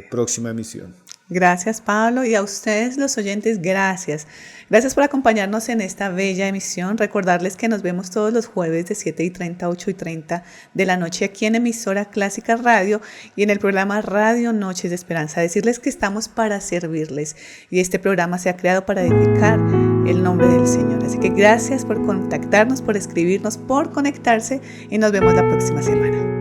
próxima emisión. Gracias, Pablo, y a ustedes los oyentes, gracias. Gracias por acompañarnos en esta bella emisión. Recordarles que nos vemos todos los jueves de 7:30 a 8:30 de la noche aquí en Emisora Clásica Radio y en el programa Radio Noches de Esperanza. Decirles que estamos para servirles y este programa se ha creado para edificar el nombre del Señor. Así que gracias por contactarnos, por escribirnos, por conectarse y nos vemos la próxima semana.